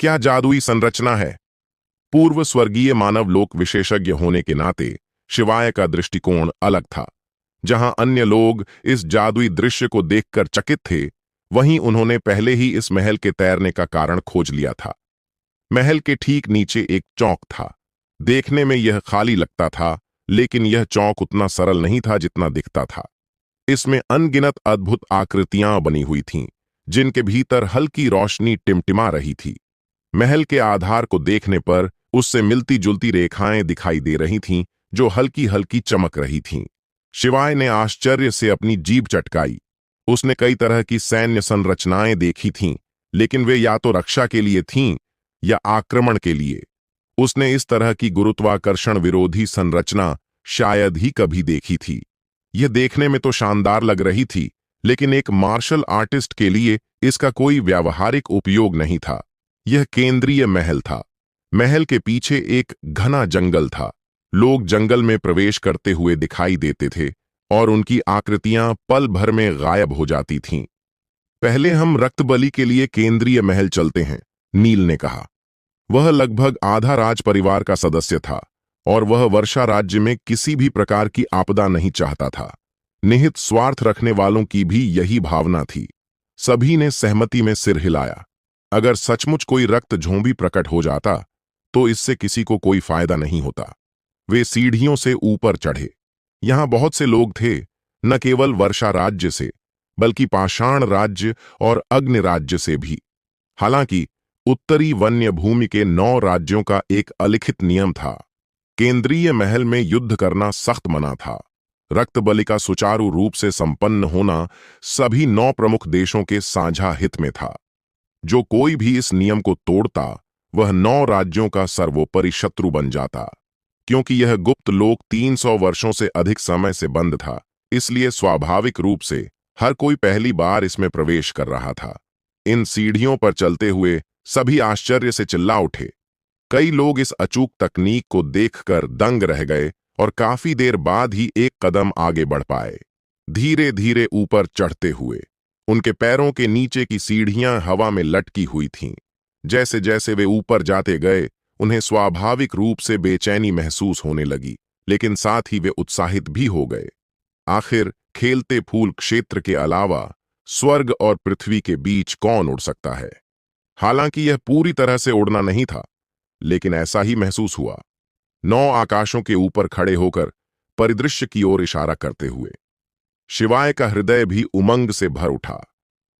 क्या जादुई संरचना है। पूर्व स्वर्गीय मानव लोक विशेषज्ञ होने के नाते शिवाय का दृष्टिकोण अलग था। जहां अन्य लोग इस जादुई दृश्य को देखकर चकित थे, वहीं उन्होंने पहले ही इस महल के तैरने का कारण खोज लिया था। महल के ठीक नीचे एक चौक था। देखने में यह खाली लगता था, लेकिन यह चौक उतना सरल नहीं था जितना दिखता था। इसमें अनगिनत अद्भुत आकृतियां बनी हुई थीं, जिनके भीतर हल्की रोशनी टिमटिमा रही थी। महल के आधार को देखने पर उससे मिलती जुलती रेखाएं दिखाई दे रही थीं, जो हल्की हल्की चमक रही थीं। शिवाय ने आश्चर्य से अपनी जीभ चटकाई। उसने कई तरह की सैन्य संरचनाएं देखी थीं, लेकिन वे या तो रक्षा के लिए थीं या आक्रमण के लिए। उसने इस तरह की गुरुत्वाकर्षण विरोधी संरचना शायद ही कभी देखी थी। यह देखने में तो शानदार लग रही थी, लेकिन एक मार्शल आर्टिस्ट के लिए इसका कोई व्यावहारिक उपयोग नहीं था। यह केंद्रीय महल था। महल के पीछे एक घना जंगल था। लोग जंगल में प्रवेश करते हुए दिखाई देते थे और उनकी आकृतियां पल भर में गायब हो जाती थीं। पहले हम रक्तबलि के लिए केंद्रीय महल चलते हैं, नील ने कहा। वह लगभग आधा राज परिवार का सदस्य था और वह वर्षा राज्य में किसी भी प्रकार की आपदा नहीं चाहता था। निहित स्वार्थ रखने वालों की भी यही भावना थी। सभी ने सहमति में सिर हिलाया। अगर सचमुच कोई रक्त झोंबी प्रकट हो जाता तो इससे किसी को कोई फायदा नहीं होता। वे सीढ़ियों से ऊपर चढ़े। यहां बहुत से लोग थे, न केवल वर्षा राज्य से, बल्कि पाषाण राज्य और अग्नि राज्य से भी। हालांकि उत्तरी वन्य भूमि के 9 राज्यों का एक अलिखित नियम था। केंद्रीय महल में युद्ध करना सख्त मना था। रक्तबलि का सुचारू रूप से संपन्न होना सभी 9 प्रमुख देशों के साझा हित में था। जो कोई भी इस नियम को तोड़ता, वह 9 राज्यों का सर्वोपरि शत्रु बन जाता। क्योंकि यह गुप्त लोक 300 वर्षों से अधिक समय से बंद था, इसलिए स्वाभाविक रूप से हर कोई पहली बार इसमें प्रवेश कर रहा था। इन सीढ़ियों पर चलते हुए सभी आश्चर्य से चिल्ला उठे। कई लोग इस अचूक तकनीक को देखकर दंग रह गए और काफी देर बाद ही एक कदम आगे बढ़ पाए। धीरे धीरे ऊपर चढ़ते हुए उनके पैरों के नीचे की सीढ़ियां हवा में लटकी हुई थीं। जैसे जैसे वे ऊपर जाते गए, उन्हें स्वाभाविक रूप से बेचैनी महसूस होने लगी, लेकिन साथ ही वे उत्साहित भी हो गए। आखिर खेलते फूल क्षेत्र के अलावा स्वर्ग और पृथ्वी के बीच कौन उड़ सकता है। हालांकि यह पूरी तरह से उड़ना नहीं था, लेकिन ऐसा ही महसूस हुआ। 9 आकाशों के ऊपर खड़े होकर परिदृश्य की ओर इशारा करते हुए शिवाय का हृदय भी उमंग से भर उठा।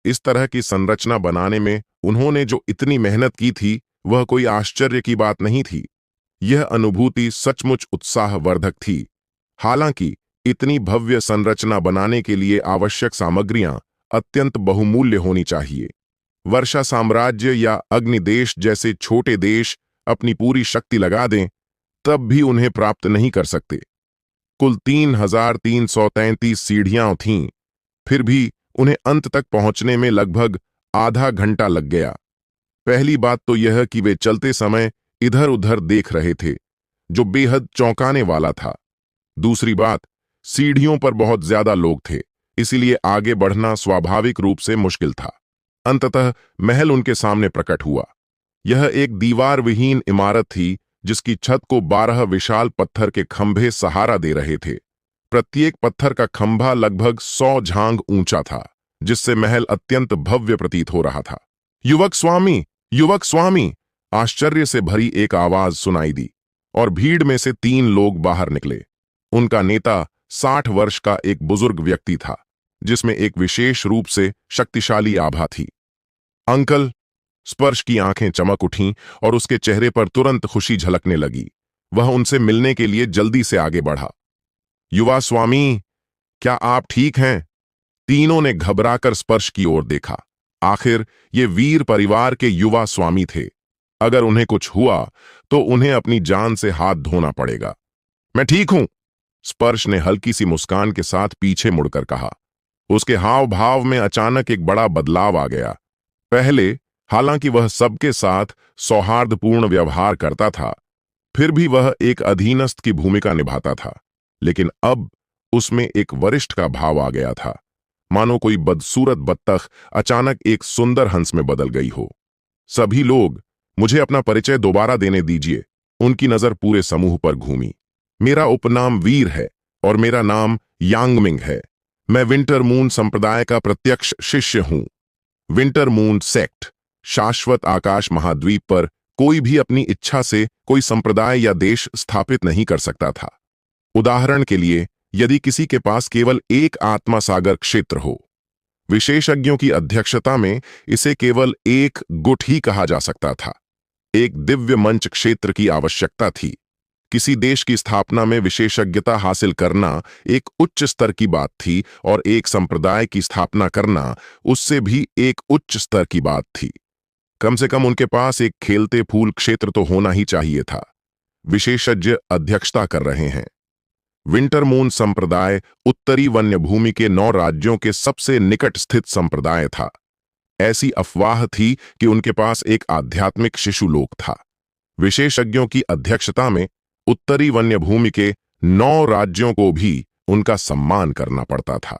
इस तरह की संरचना बनाने में उन्होंने जो इतनी मेहनत की थी, वह कोई आश्चर्य की बात नहीं थी। यह अनुभूति सचमुच उत्साहवर्धक थी। हालांकि इतनी भव्य संरचना बनाने के लिए आवश्यक सामग्रियां अत्यंत बहुमूल्य होनी चाहिए। वर्षा साम्राज्य या अग्निदेश जैसे छोटे देश अपनी पूरी शक्ति लगा दें, तब भी उन्हें प्राप्त नहीं कर सकते। कुल 3333 सीढ़ियां थीं, फिर भी उन्हें अंत तक पहुंचने में लगभग आधा घंटा लग गया। पहली बात तो यह कि वे चलते समय इधर उधर देख रहे थे, जो बेहद चौंकाने वाला था। दूसरी बात, सीढ़ियों पर बहुत ज्यादा लोग थे, इसीलिए आगे बढ़ना स्वाभाविक रूप से मुश्किल था। अंततः महल उनके सामने प्रकट हुआ। यह एक दीवार विहीन इमारत थी, जिसकी छत को 12 विशाल पत्थर के खंभे सहारा दे रहे थे। प्रत्येक पत्थर का खंभा लगभग 100 झांग ऊंचा था, जिससे महल अत्यंत भव्य प्रतीत हो रहा था। युवक स्वामी, युवक स्वामी! आश्चर्य से भरी एक आवाज सुनाई दी और भीड़ में से 3 लोग बाहर निकले। उनका नेता 60 वर्ष का एक बुजुर्ग व्यक्ति था, जिसमें एक विशेष रूप से शक्तिशाली आभा थी। अंकल! स्पर्श की आंखें चमक उठीं और उसके चेहरे पर तुरंत खुशी झलकने लगी। वह उनसे मिलने के लिए जल्दी से आगे बढ़ा। युवा स्वामी, क्या आप ठीक हैं? तीनों ने घबराकर स्पर्श की ओर देखा। आखिर ये वीर परिवार के युवा स्वामी थे। अगर उन्हें कुछ हुआ तो उन्हें अपनी जान से हाथ धोना पड़ेगा। मैं ठीक हूं, स्पर्श ने हल्की सी मुस्कान के साथ पीछे मुड़कर कहा। उसके हाव भाव में अचानक एक बड़ा बदलाव आ गया। पहले हालांकि वह सबके साथ सौहार्दपूर्ण व्यवहार करता था, फिर भी वह एक अधीनस्थ की भूमिका निभाता था, लेकिन अब उसमें एक वरिष्ठ का भाव आ गया था, मानो कोई बदसूरत बत्तख अचानक एक सुंदर हंस में बदल गई हो। सभी लोग, मुझे अपना परिचय दोबारा देने दीजिए। उनकी नजर पूरे समूह पर घूमी। मेरा उपनाम वीर है और मेरा नाम यांगमिंग है। मैं विंटर मून संप्रदाय का प्रत्यक्ष शिष्य हूं। विंटर मून सेक्ट, शाश्वत आकाश महाद्वीप पर कोई भी अपनी इच्छा से कोई संप्रदाय या देश स्थापित नहीं कर सकता था। उदाहरण के लिए, यदि किसी के पास केवल एक आत्मा सागर क्षेत्र हो, विशेषज्ञों की अध्यक्षता में इसे केवल एक गुट ही कहा जा सकता था। एक दिव्य मंच क्षेत्र की आवश्यकता थी। किसी देश की स्थापना में विशेषज्ञता हासिल करना एक उच्च स्तर की बात थी और एक संप्रदाय की स्थापना करना उससे भी एक उच्च स्तर की बात थी। कम से कम उनके पास एक खेलते फूल क्षेत्र तो होना ही चाहिए था। विशेषज्ञ अध्यक्षता कर रहे हैं। विंटर मून संप्रदाय उत्तरी वन्य भूमि के 9 राज्यों के सबसे निकट स्थित संप्रदाय था। ऐसी अफवाह थी कि उनके पास एक आध्यात्मिक शिशु लोक था। विशेषज्ञों की अध्यक्षता में उत्तरी वन्य भूमि के 9 राज्यों को भी उनका सम्मान करना पड़ता था।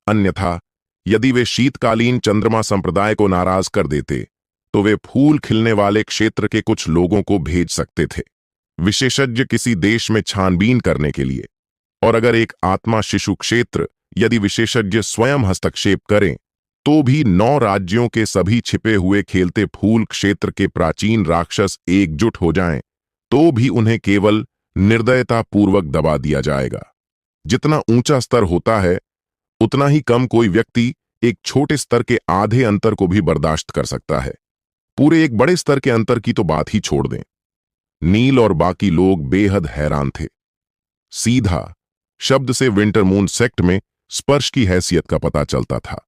अन्यथा यदि वे शीतकालीन चंद्रमा संप्रदाय को नाराज कर देते तो वे फूल खिलने वाले क्षेत्र के कुछ लोगों को भेज सकते थे, विशेषज्ञ किसी देश में छानबीन करने के लिए। और अगर एक आत्मा शिशु क्षेत्र यदि विशेषज्ञ स्वयं हस्तक्षेप करें तो भी 9 राज्यों के सभी छिपे हुए खेलते फूल क्षेत्र के प्राचीन राक्षस एकजुट हो जाएं तो भी उन्हें केवल निर्दयतापूर्वक दबा दिया जाएगा। जितना ऊंचा स्तर होता है उतना ही कम कोई व्यक्ति एक छोटे स्तर के आधे अंतर को भी बर्दाश्त कर सकता है। पूरे एक बड़े स्तर के अंतर की तो बात ही छोड़ दें। नील और बाकी लोग बेहद हैरान थे। सीधा शब्द से विंटर मून सेक्ट में स्पर्श की हैसियत का पता चलता था।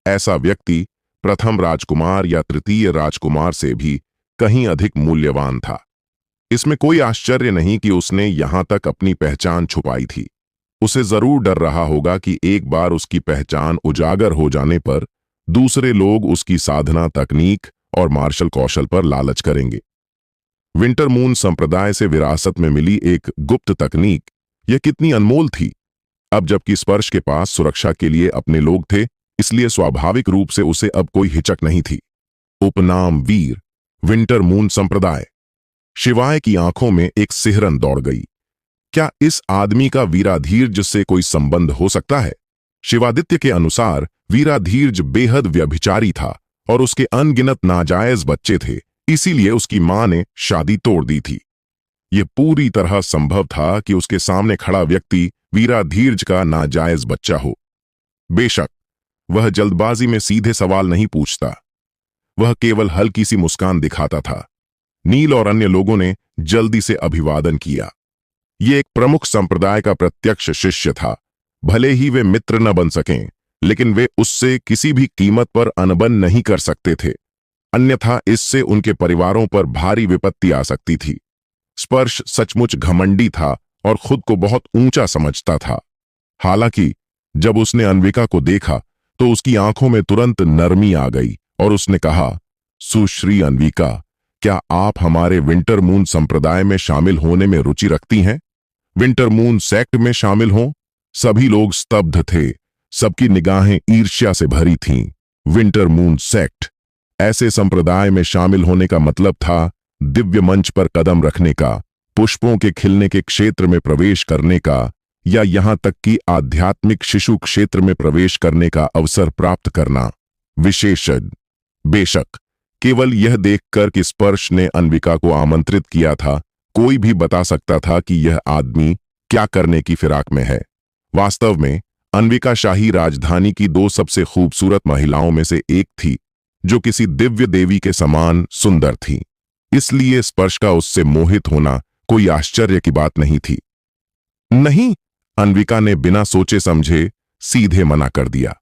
ऐसा व्यक्ति प्रथम राजकुमार या तृतीय राजकुमार से भी कहीं अधिक मूल्यवान था। इसमें कोई आश्चर्य नहीं कि उसने यहां तक अपनी पहचान छुपाई थी। उसे जरूर डर रहा होगा कि एक बार उसकी पहचान उजागर हो जाने पर दूसरे लोग उसकी साधना तकनीक और मार्शल कौशल पर लालच करेंगे। विंटर मून संप्रदाय से विरासत में मिली एक गुप्त तकनीक यह कितनी अनमोल थी। अब जबकि स्पर्श के पास सुरक्षा के लिए अपने लोग थे, इसलिए स्वाभाविक रूप से उसे अब कोई हिचक नहीं थी। उपनाम वीर, विंटर मून संप्रदाय। शिवाय की आंखों में एक सिहरन दौड़ गई। क्या इस आदमी का वीराधीर्ज से कोई संबंध हो सकता है? शिवादित्य के अनुसार वीराधीर्ज बेहद व्यभिचारी था और उसके अनगिनत नाजायज बच्चे थे, इसीलिए उसकी मां ने शादी तोड़ दी थी। यह पूरी तरह संभव था कि उसके सामने खड़ा व्यक्ति वीराधीर्ज का नाजायज बच्चा हो। बेशक वह जल्दबाजी में सीधे सवाल नहीं पूछता, वह केवल हल्की सी मुस्कान दिखाता था। नील और अन्य लोगों ने जल्दी से अभिवादन किया। ये एक प्रमुख संप्रदाय का प्रत्यक्ष शिष्य था। भले ही वे मित्र न बन सकें, लेकिन वे उससे किसी भी कीमत पर अनबन नहीं कर सकते थे, अन्यथा इससे उनके परिवारों पर भारी विपत्ति आ सकती थी। स्पर्श सचमुच घमंडी था और खुद को बहुत ऊंचा समझता था। हालांकि जब उसने अन्विका को देखा तो उसकी आंखों में तुरंत नरमी आ गई और उसने कहा, सुश्री अन्विका, क्या आप हमारे विंटर मून संप्रदाय में शामिल होने में रुचि रखती हैं? विंटर मून सेक्ट में शामिल हों? सभी लोग स्तब्ध थे। सबकी निगाहें ईर्ष्या से भरी थीं। विंटर मून सेक्ट, ऐसे संप्रदाय में शामिल होने का मतलब था दिव्य मंच पर कदम रखने का, पुष्पों के खिलने के क्षेत्र में प्रवेश करने का, या यहां तक कि आध्यात्मिक शिशु क्षेत्र में प्रवेश करने का अवसर प्राप्त करना। विशेषज्ञ, बेशक केवल यह देखकर कि स्पर्श ने अन्विका को आमंत्रित किया था, कोई भी बता सकता था कि यह आदमी क्या करने की फिराक में है। वास्तव में अन्विका शाही राजधानी की 2 सबसे खूबसूरत महिलाओं में से एक थी, जो किसी दिव्य देवी के समान सुंदर थी। इसलिए स्पर्श का उससे मोहित होना कोई आश्चर्य की बात नहीं थी। नहीं, अन्विका ने बिना सोचे समझे सीधे मना कर दिया।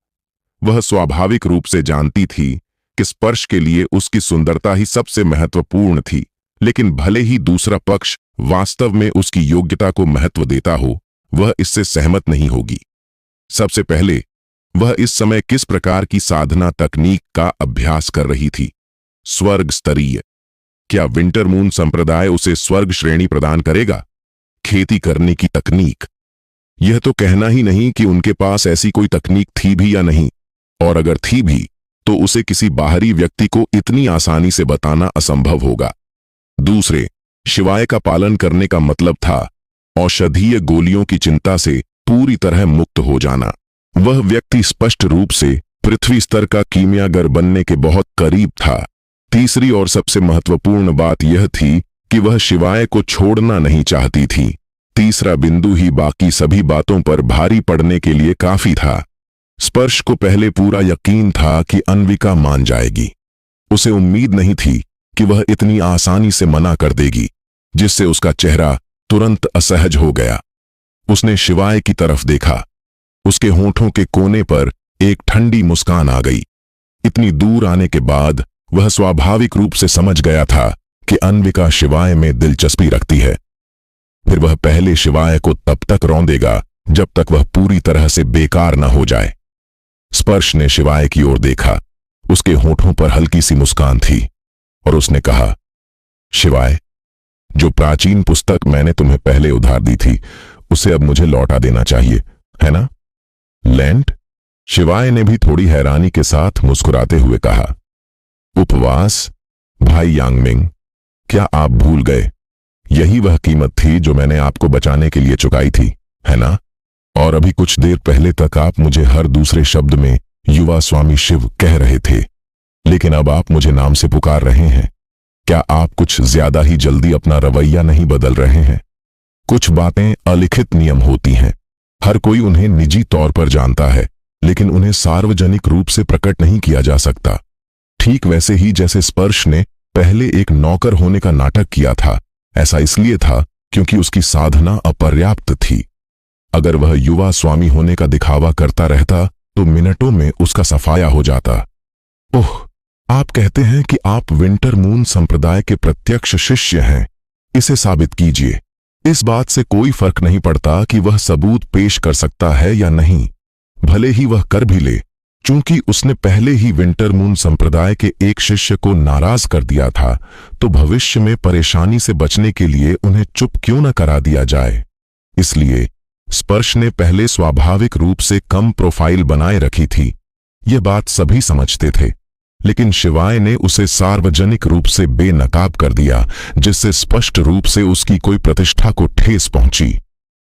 वह स्वाभाविक रूप से जानती थी कि स्पर्श के लिए उसकी सुंदरता ही सबसे महत्वपूर्ण थी, लेकिन भले ही दूसरा पक्ष वास्तव में उसकी योग्यता को महत्व देता हो, वह इससे सहमत नहीं होगी। सबसे पहले वह इस समय किस प्रकार की साधना तकनीक का अभ्यास कर रही थी? स्वर्ग स्तरीय। क्या विंटर मून संप्रदाय उसे स्वर्ग श्रेणी प्रदान करेगा? खेती करने की तकनीक। यह तो कहना ही नहीं कि उनके पास ऐसी कोई तकनीक थी भी या नहीं, और अगर थी भी तो उसे किसी बाहरी व्यक्ति को इतनी आसानी से बताना असंभव होगा। दूसरे, शिवाय का पालन करने का मतलब था औषधीय गोलियों की चिंता से पूरी तरह मुक्त हो जाना। वह व्यक्ति स्पष्ट रूप से पृथ्वी स्तर का कीमियागर बनने के बहुत करीब था। तीसरी और सबसे महत्वपूर्ण बात यह थी कि वह शिवाय को छोड़ना नहीं चाहती थी। तीसरा बिंदु ही बाकी सभी बातों पर भारी पड़ने के लिए काफी था। स्पर्श को पहले पूरा यकीन था कि अन्विका मान जाएगी। उसे उम्मीद नहीं थी कि वह इतनी आसानी से मना कर देगी, जिससे उसका चेहरा तुरंत असहज हो गया। उसने शिवाय की तरफ देखा। उसके होंठों के कोने पर एक ठंडी मुस्कान आ गई। इतनी दूर आने के बाद वह स्वाभाविक रूप से समझ गया था कि अन्विका शिवाय में दिलचस्पी रखती है। फिर वह पहले शिवाय को तब तक रौंदेगा जब तक वह पूरी तरह से बेकार न हो जाए। स्पर्श ने शिवाय की ओर देखा। उसके होंठों पर हल्की सी मुस्कान थी और उसने कहा, शिवाय, जो प्राचीन पुस्तक मैंने तुम्हें पहले उधार दी थी उसे अब मुझे लौटा देना चाहिए, है ना? लेंट? शिवाय ने भी थोड़ी हैरानी के साथ मुस्कुराते हुए कहा, उपवास? भाई यांगमिंग, क्या आप भूल गए? यही वह कीमत थी जो मैंने आपको बचाने के लिए चुकाई थी, है ना? और अभी कुछ देर पहले तक आप मुझे हर दूसरे शब्द में युवा स्वामी शिव कह रहे थे, लेकिन अब आप मुझे नाम से पुकार रहे हैं। क्या आप कुछ ज्यादा ही जल्दी अपना रवैया नहीं बदल रहे हैं? कुछ बातें अलिखित नियम होती हैं। हर कोई उन्हें निजी तौर पर जानता है, लेकिन उन्हें सार्वजनिक रूप से प्रकट नहीं किया जा सकता। ठीक वैसे ही जैसे स्पर्श ने पहले एक नौकर होने का नाटक किया था। ऐसा इसलिए था क्योंकि उसकी साधना अपर्याप्त थी। अगर वह युवा स्वामी होने का दिखावा करता रहता तो मिनटों में उसका सफाया हो जाता। ओह, आप कहते हैं कि आप विंटर मून संप्रदाय के प्रत्यक्ष शिष्य हैं। इसे साबित कीजिए। इस बात से कोई फर्क नहीं पड़ता कि वह सबूत पेश कर सकता है या नहीं, भले ही वह कर भी ले। चूंकि उसने पहले ही विंटर मून संप्रदाय के एक शिष्य को नाराज कर दिया था, तो भविष्य में परेशानी से बचने के लिए उन्हें चुप क्यों न करा दिया जाए। इसलिए स्पर्श ने पहले स्वाभाविक रूप से कम प्रोफाइल बनाए रखी थी। यह बात सभी समझते थे, लेकिन शिवाय ने उसे सार्वजनिक रूप से बेनकाब कर दिया, जिससे स्पष्ट रूप से उसकी कोई प्रतिष्ठा को ठेस पहुंची।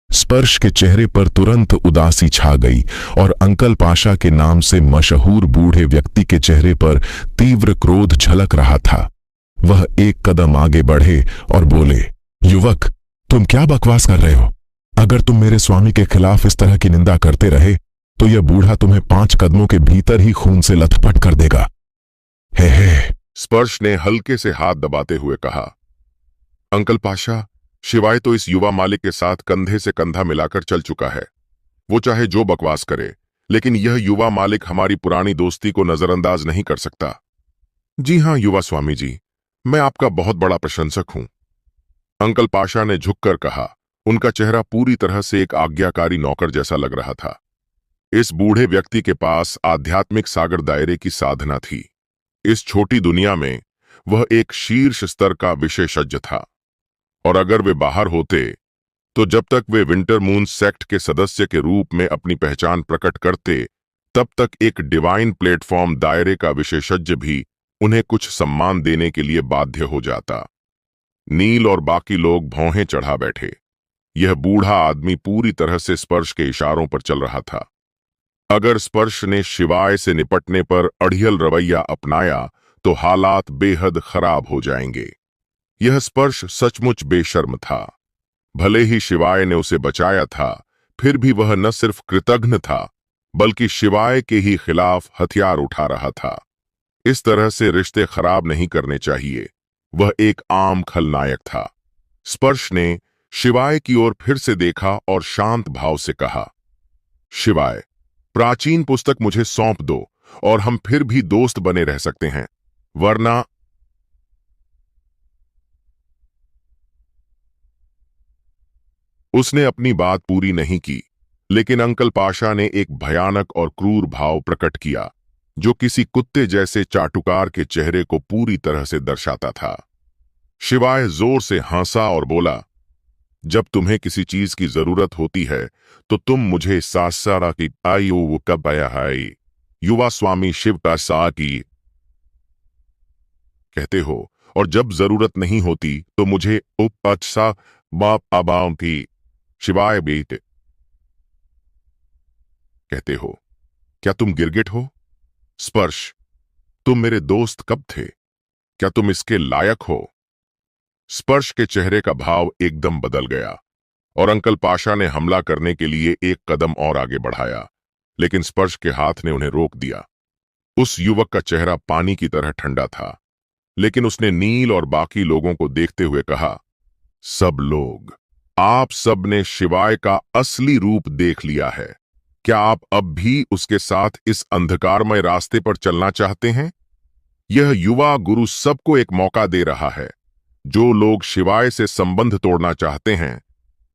स्पर्श के चेहरे पर तुरंत उदासी छा गई और अंकल पाशा के नाम से मशहूर बूढ़े व्यक्ति के चेहरे पर तीव्र क्रोध झलक रहा था। वह एक कदम आगे बढ़े और बोले, युवक, तुम क्या बकवास कर रहे हो? अगर तुम मेरे स्वामी के खिलाफ इस तरह की निंदा करते रहे तो यह बूढ़ा तुम्हें 5 कदमों के भीतर ही खून से लथपथ कर देगा। हे। स्पर्श ने हल्के से हाथ दबाते हुए कहा, अंकल पाशा, शिवाय तो इस युवा मालिक के साथ कंधे से कंधा मिलाकर चल चुका है। वो चाहे जो बकवास करे, लेकिन यह युवा मालिक हमारी पुरानी दोस्ती को नजरअंदाज नहीं कर सकता। जी हां युवा स्वामी जी, मैं आपका बहुत बड़ा प्रशंसक हूं, अंकल पाशा ने झुककर कहा। उनका चेहरा पूरी तरह से एक आज्ञाकारी नौकर जैसा लग रहा था। इस बूढ़े व्यक्ति के पास आध्यात्मिक सागर दायरे की साधना थी। इस छोटी दुनिया में वह एक शीर्ष स्तर का विशेषज्ञ था, और अगर वे बाहर होते तो जब तक वे विंटर मून सेक्ट के सदस्य के रूप में अपनी पहचान प्रकट करते, तब तक एक डिवाइन प्लेटफॉर्म दायरे का विशेषज्ञ भी उन्हें कुछ सम्मान देने के लिए बाध्य हो जाता। नील और बाकी लोग भौहें चढ़ा बैठे। यह बूढ़ा आदमी पूरी तरह से स्पर्श के इशारों पर चल रहा था। अगर स्पर्श ने शिवाय से निपटने पर अड़ियल रवैया अपनाया तो हालात बेहद खराब हो जाएंगे। यह स्पर्श सचमुच बेशर्म था। भले ही शिवाय ने उसे बचाया था, फिर भी वह न सिर्फ कृतघ्न था, बल्कि शिवाय के ही खिलाफ हथियार उठा रहा था। इस तरह से रिश्ते खराब नहीं करने चाहिए। वह एक आम खलनायक था। स्पर्श ने शिवाय की ओर फिर से देखा और शांत भाव से कहा, शिवाय, प्राचीन पुस्तक मुझे सौंप दो और हम फिर भी दोस्त बने रह सकते हैं, वरना। उसने अपनी बात पूरी नहीं की, लेकिन अंकल पाशा ने एक भयानक और क्रूर भाव प्रकट किया, जो किसी कुत्ते जैसे चाटुकार के चेहरे को पूरी तरह से दर्शाता था। शिवाय जोर से हंसा और बोला, जब तुम्हें किसी चीज की जरूरत होती है तो तुम मुझे सासारा की आयु कब आया है। युवा स्वामी शिव का सा की कहते हो, और जब जरूरत नहीं होती तो मुझे उपसा बाप आबाओं की शिवाय बेटे कहते हो। क्या तुम गिरगिट हो? स्पर्श, तुम मेरे दोस्त कब थे? क्या तुम इसके लायक हो? स्पर्श के चेहरे का भाव एकदम बदल गया और अंकल पाशा ने हमला करने के लिए एक कदम और आगे बढ़ाया, लेकिन स्पर्श के हाथ ने उन्हें रोक दिया। उस युवक का चेहरा पानी की तरह ठंडा था, लेकिन उसने नील और बाकी लोगों को देखते हुए कहा, सब लोग, आप सब ने शिवाय का असली रूप देख लिया है। क्या आप अब भी उसके साथ इस अंधकारमय रास्ते पर चलना चाहते हैं? यह युवा गुरु सबको एक मौका दे रहा है। जो लोग शिवाय से संबंध तोड़ना चाहते हैं,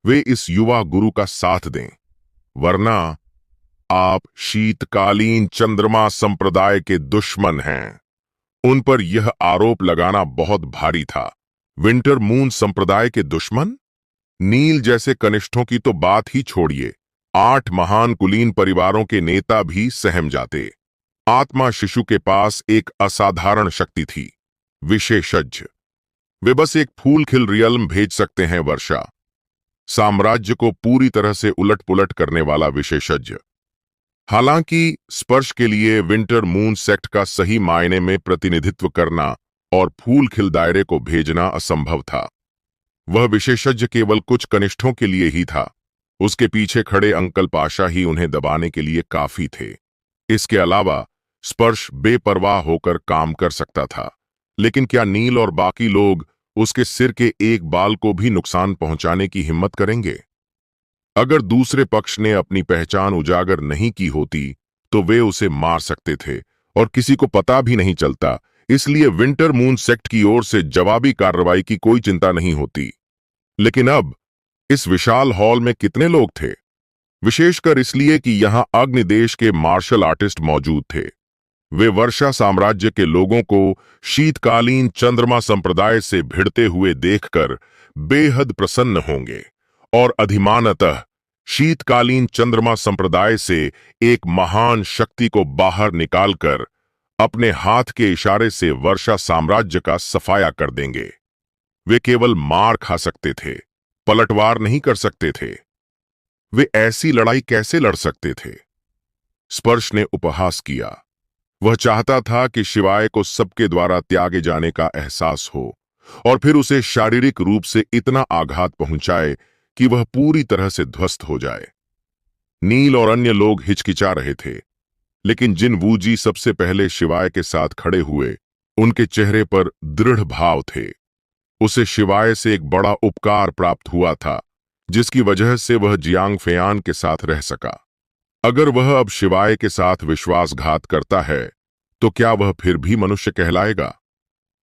वे इस युवा गुरु का साथ दें, वरना आप शीतकालीन चंद्रमा संप्रदाय के दुश्मन हैं। उन पर यह आरोप लगाना बहुत भारी था। विंटर मून संप्रदाय के दुश्मन? नील जैसे कनिष्ठों की तो बात ही छोड़िए, 8 महान कुलीन परिवारों के नेता भी सहम जाते। आत्मा शिशु के पास एक असाधारण शक्ति थी, विशेषज्ञ। वे बस एक फूल खिल रियल्म भेज सकते हैं वर्षा, साम्राज्य को पूरी तरह से उलट पुलट करने वाला विशेषज्ञ। हालांकि स्पर्श के लिए विंटर मून सेक्ट का सही मायने में प्रतिनिधित्व करना और फूल खिल दायरे को भेजना असंभव था। वह विशेषज्ञ केवल कुछ कनिष्ठों के लिए ही था। उसके पीछे खड़े अंकल पाशा ही उन्हें दबाने के लिए काफी थे। इसके अलावा स्पर्श बेपरवाह होकर काम कर सकता था, लेकिन क्या नील और बाकी लोग उसके सिर के एक बाल को भी नुकसान पहुंचाने की हिम्मत करेंगे? अगर दूसरे पक्ष ने अपनी पहचान उजागर नहीं की होती तो वे उसे मार सकते थे और किसी को पता भी नहीं चलता। इसलिए विंटर मून सेक्ट की ओर से जवाबी कार्रवाई की कोई चिंता नहीं होती। लेकिन अब इस विशाल हॉल में कितने लोग थे? विशेषकर इसलिए कि यहां अग्निदेश के मार्शल आर्टिस्ट मौजूद थे। वे वर्षा साम्राज्य के लोगों को शीतकालीन चंद्रमा संप्रदाय से भिड़ते हुए देखकर बेहद प्रसन्न होंगे और अधिमानतः शीतकालीन चंद्रमा संप्रदाय से एक महान शक्ति को बाहर निकालकर अपने हाथ के इशारे से वर्षा साम्राज्य का सफाया कर देंगे। वे केवल मार खा सकते थे, पलटवार नहीं कर सकते थे। वे ऐसी लड़ाई कैसे लड़ सकते थे? स्पर्श ने उपहास किया। वह चाहता था कि शिवाय को सबके द्वारा त्यागे जाने का एहसास हो और फिर उसे शारीरिक रूप से इतना आघात पहुंचाए कि वह पूरी तरह से ध्वस्त हो जाए। नील और अन्य लोग हिचकिचा रहे थे, लेकिन जिन वूजी सबसे पहले शिवाय के साथ खड़े हुए, उनके चेहरे पर दृढ़ भाव थे। उसे शिवाय से एक बड़ा उपकार प्राप्त हुआ था, जिसकी वजह से वह जियांग फेयान के साथ रह सका। अगर वह अब शिवाय के साथ विश्वासघात करता है, तो क्या वह फिर भी मनुष्य कहलाएगा?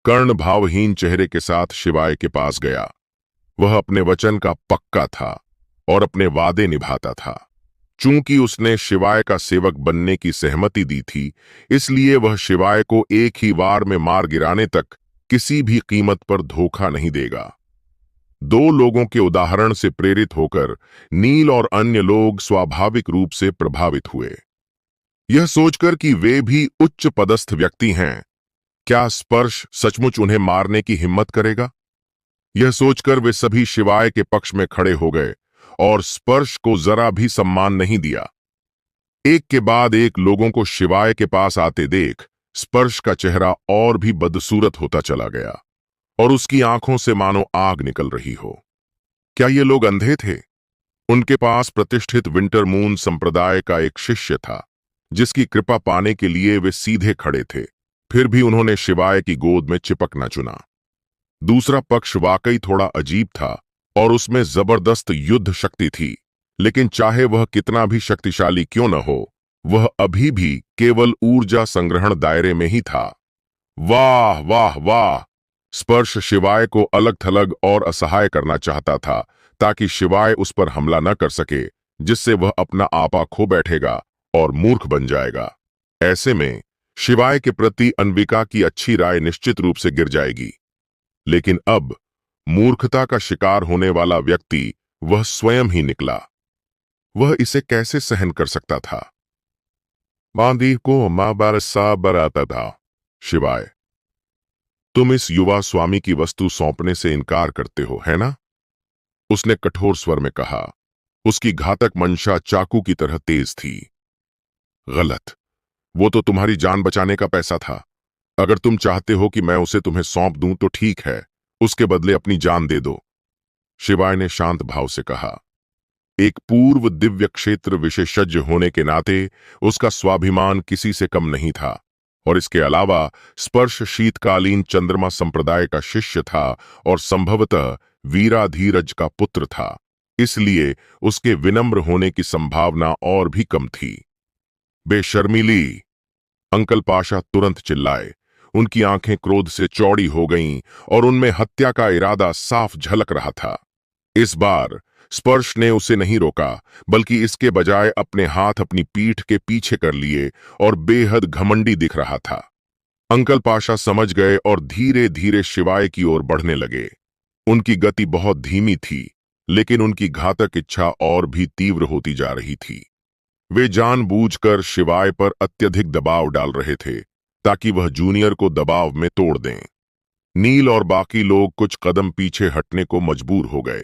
कर्ण भावहीन चेहरे के साथ शिवाय के पास गया। वह अपने वचन का पक्का था और अपने वादे निभाता था। चूंकि उसने शिवाय का सेवक बनने की सहमति दी थी, इसलिए वह शिवाय को एक ही वार में मार गिराने तक किसी भी कीमत पर धोखा नहीं देगा। 2 लोगों के उदाहरण से प्रेरित होकर नील और अन्य लोग स्वाभाविक रूप से प्रभावित हुए। यह सोचकर कि वे भी उच्च पदस्थ व्यक्ति हैं, क्या स्पर्श सचमुच उन्हें मारने की हिम्मत करेगा? यह सोचकर वे सभी शिवाय के पक्ष में खड़े हो गए और स्पर्श को जरा भी सम्मान नहीं दिया। एक के बाद एक लोगों को शिवाय के पास आते देख स्पर्श का चेहरा और भी बदसूरत होता चला गया और उसकी आंखों से मानो आग निकल रही हो। क्या ये लोग अंधे थे? उनके पास प्रतिष्ठित विंटर मून संप्रदाय का एक शिष्य था, जिसकी कृपा पाने के लिए वे सीधे खड़े थे। फिर भी उन्होंने शिवाय की गोद में चिपकना चुना। दूसरा पक्ष वाकई थोड़ा अजीब था और उसमें जबरदस्त युद्ध शक्ति थी, लेकिन चाहे वह कितना भी शक्तिशाली क्यों न हो, वह अभी भी केवल ऊर्जा संग्रहण दायरे में ही था। वाह वाह वाह! स्पर्श शिवाय को अलग थलग और असहाय करना चाहता था, ताकि शिवाय उस पर हमला न कर सके, जिससे वह अपना आपा खो बैठेगा और मूर्ख बन जाएगा। ऐसे में शिवाय के प्रति अन्विका की अच्छी राय निश्चित रूप से गिर जाएगी। लेकिन अब मूर्खता का शिकार होने वाला व्यक्ति वह स्वयं ही निकला। वह इसे कैसे सहन कर सकता था? बांदी को मां बरसा बराता था। शिवाय, तुम इस युवा स्वामी की वस्तु सौंपने से इनकार करते हो, है ना? उसने कठोर स्वर में कहा। उसकी घातक मंशा चाकू की तरह तेज थी। गलत। वो तो तुम्हारी जान बचाने का पैसा था। अगर तुम चाहते हो कि मैं उसे तुम्हें सौंप दूं तो ठीक है, उसके बदले अपनी जान दे दो। शिवाय ने शांत भाव से कहा। एक पूर्व दिव्य क्षेत्र विशेषज्ञ होने के नाते उसका स्वाभिमान किसी से कम नहीं था, और इसके अलावा स्पर्श शीतकालीन चंद्रमा संप्रदाय का शिष्य था और संभवतः वीराधीरज का पुत्र था। इसलिए उसके विनम्र होने की संभावना और भी कम थी। बेशर्मीली! अंकल पाशा तुरंत चिल्लाए। उनकी आंखें क्रोध से चौड़ी हो गईं और उनमें हत्या का इरादा साफ झलक रहा था। इस बार स्पर्श ने उसे नहीं रोका, बल्कि इसके बजाय अपने हाथ अपनी पीठ के पीछे कर लिए और बेहद घमंडी दिख रहा था। अंकल पाशा समझ गए और धीरे धीरे शिवाय की ओर बढ़ने लगे। उनकी गति बहुत धीमी थी, लेकिन उनकी घातक इच्छा और भी तीव्र होती जा रही थी। वे जानबूझकर शिवाय पर अत्यधिक दबाव डाल रहे थे, ताकि वह जूनियर को दबाव में तोड़ दें। नील और बाकी लोग कुछ कदम पीछे हटने को मजबूर हो गए।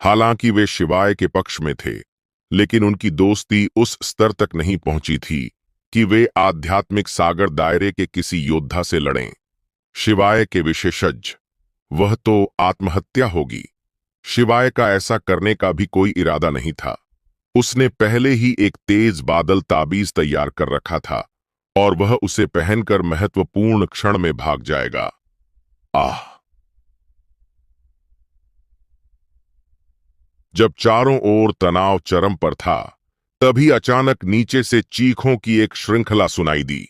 हालांकि वे शिवाय के पक्ष में थे, लेकिन उनकी दोस्ती उस स्तर तक नहीं पहुंची थी कि वे आध्यात्मिक सागर दायरे के किसी योद्धा से लड़ें। शिवाय के विशेषज्ञ, वह तो आत्महत्या होगी। शिवाय का ऐसा करने का भी कोई इरादा नहीं था। उसने पहले ही एक तेज बादल ताबीज तैयार कर रखा था, और वह उसे पहनकर महत्वपूर्ण क्षण में भाग जाएगा। आह! जब चारों ओर तनाव चरम पर था, तभी अचानक नीचे से चीखों की एक श्रृंखला सुनाई दी।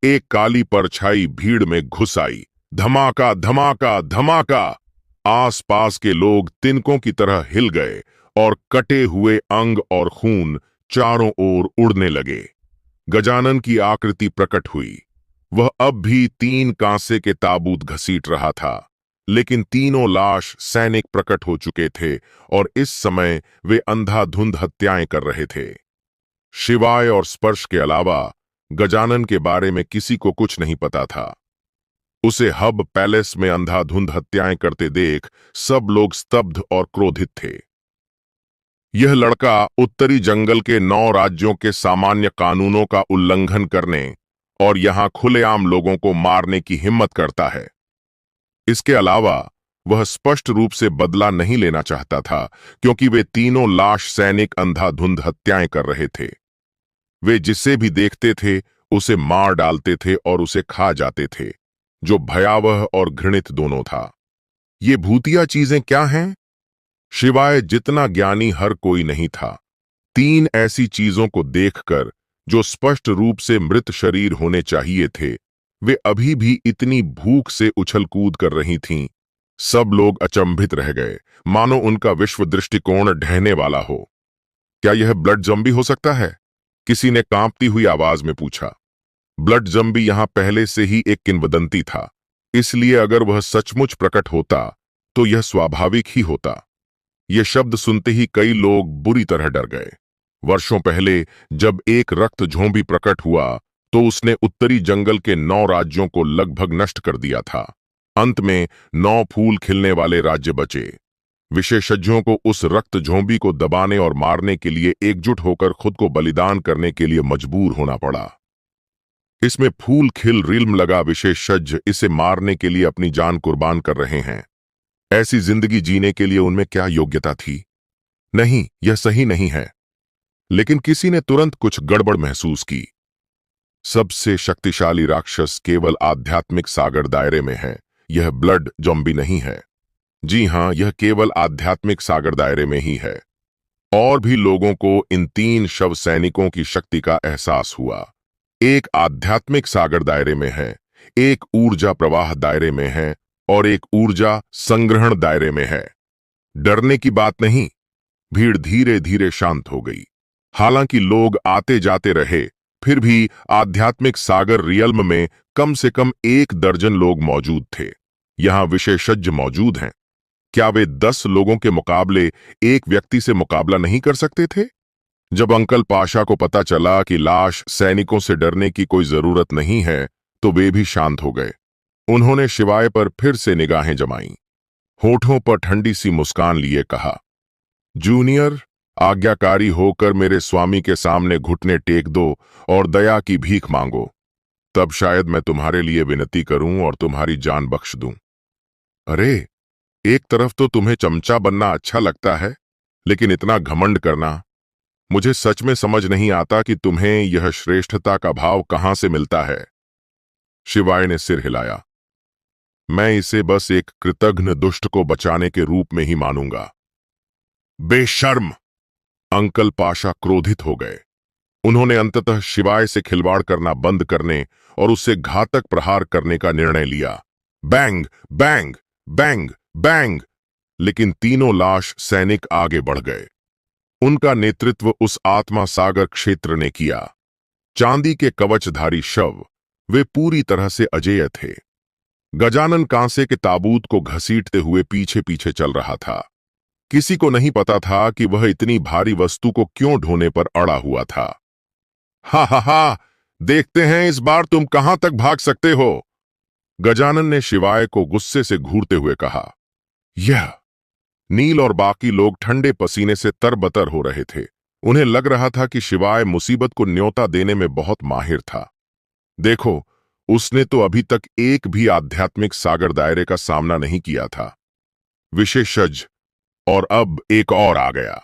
एक काली परछाई भीड़ में घुस आई। धमाका, धमाका, धमाका! आसपास के लोग तिनकों की तरह हिल गए और कटे हुए अंग और खून चारों ओर उड़ने लगे। गजानन की आकृति प्रकट हुई। वह अब भी 3 कांसे के ताबूत घसीट रहा था, लेकिन तीनों लाश सैनिक प्रकट हो चुके थे और इस समय वे अंधाधुंध हत्याएं कर रहे थे। शिवाय और स्पर्श के अलावा गजानन के बारे में किसी को कुछ नहीं पता था। उसे हब पैलेस में अंधाधुंध हत्याएं करते देख सब लोग स्तब्ध और क्रोधित थे। यह लड़का उत्तरी जंगल के 9 राज्यों के सामान्य कानूनों का उल्लंघन करने और यहां खुलेआम लोगों को मारने की हिम्मत करता है। इसके अलावा वह स्पष्ट रूप से बदला नहीं लेना चाहता था, क्योंकि वे तीनों लाश सैनिक अंधाधुंध हत्याएं कर रहे थे। वे जिसे भी देखते थे उसे मार डालते थे और उसे खा जाते थे, जो भयावह और घृणित दोनों था। ये भूतिया चीजें क्या हैं? शिवाय जितना ज्ञानी हर कोई नहीं था। 3 ऐसी चीजों को देखकर, जो स्पष्ट रूप से मृत शरीर होने चाहिए थे, वे अभी भी इतनी भूख से उछल कूद कर रही थीं। सब लोग अचंभित रह गए, मानो उनका विश्व दृष्टिकोण ढहने वाला हो। क्या यह ब्लड ज़ॉम्बी हो सकता है? किसी ने कांपती हुई आवाज में पूछा। ब्लड ज़ॉम्बी यहां पहले से ही एक किंवदंती था, इसलिए अगर वह सचमुच प्रकट होता तो यह स्वाभाविक ही होता। ये शब्द सुनते ही कई लोग बुरी तरह डर गए। वर्षों पहले जब एक रक्त झोंबी प्रकट हुआ, तो उसने उत्तरी जंगल के 9 राज्यों को लगभग नष्ट कर दिया था। अंत में 9 फूल खिलने वाले राज्य बचे। विशेषज्ञों को उस रक्त झोंबी को दबाने और मारने के लिए एकजुट होकर खुद को बलिदान करने के लिए मजबूर होना पड़ा। इसमें फूल खिल रिल्म लगा विशेषज्ञ इसे मारने के लिए अपनी जान कुर्बान कर रहे हैं। ऐसी जिंदगी जीने के लिए उनमें क्या योग्यता थी? नहीं, यह सही नहीं है। लेकिन किसी ने तुरंत कुछ गड़बड़ महसूस की। सबसे शक्तिशाली राक्षस केवल आध्यात्मिक सागर दायरे में है। यह ब्लड ज़ॉम्बी नहीं है। जी हां, यह केवल आध्यात्मिक सागर दायरे में ही है। और भी लोगों को इन 3 शव सैनिकों की शक्ति का एहसास हुआ। एक आध्यात्मिक सागर दायरे में है, एक ऊर्जा प्रवाह दायरे में है और एक ऊर्जा संग्रहण दायरे में है। डरने की बात नहीं। भीड़ धीरे धीरे शांत हो गई। हालांकि लोग आते जाते रहे, फिर भी आध्यात्मिक सागर रियल्म में कम से कम 1 दर्जन लोग मौजूद थे। यहां विशेषज्ञ मौजूद हैं। क्या वे 10 लोगों के मुकाबले एक व्यक्ति से मुकाबला नहीं कर सकते थे? जब अंकल पाशा को पता चला कि लाश सैनिकों से डरने की कोई जरूरत नहीं है, तो वे भी शांत हो गए। उन्होंने शिवाय पर फिर से निगाहें जमाईं। होठों पर ठंडी सी मुस्कान लिए कहा, जूनियर, आज्ञाकारी होकर मेरे स्वामी के सामने घुटने टेक दो और दया की भीख मांगो। तब शायद मैं तुम्हारे लिए विनती करूं और तुम्हारी जान बख्श दूं। अरे, एक तरफ तो तुम्हें चमचा बनना अच्छा लगता है, लेकिन इतना घमंड करना, मुझे सच में समझ नहीं आता कि तुम्हें यह श्रेष्ठता का भाव कहां से मिलता है। शिवाय ने सिर हिलाया। मैं इसे बस एक कृतघ्न दुष्ट को बचाने के रूप में ही मानूंगा। बेशर्म! अंकल पाशा क्रोधित हो गए। उन्होंने अंततः शिवाय से खिलवाड़ करना बंद करने और उससे घातक प्रहार करने का निर्णय लिया। Bang bang bang bang! लेकिन तीनों लाश सैनिक आगे बढ़ गए। उनका नेतृत्व उस आत्मा सागर क्षेत्र ने किया। चांदी के कवचधारी शव, वे पूरी तरह से अजेय थे। गजानन कांसे के ताबूत को घसीटते हुए पीछे पीछे चल रहा था। किसी को नहीं पता था कि वह इतनी भारी वस्तु को क्यों ढोने पर अड़ा हुआ था। हा हा हा, देखते हैं इस बार तुम कहां तक भाग सकते हो। गजानन ने शिवाय को गुस्से से घूरते हुए कहा। यह नील और बाकी लोग ठंडे पसीने से तरबतर हो रहे थे। उन्हें लग रहा था कि शिवाय मुसीबत को न्योता देने में बहुत माहिर था। देखो, उसने तो अभी तक एक भी आध्यात्मिक सागर दायरे का सामना नहीं किया था, विशेषज्ञ, और अब एक और आ गया।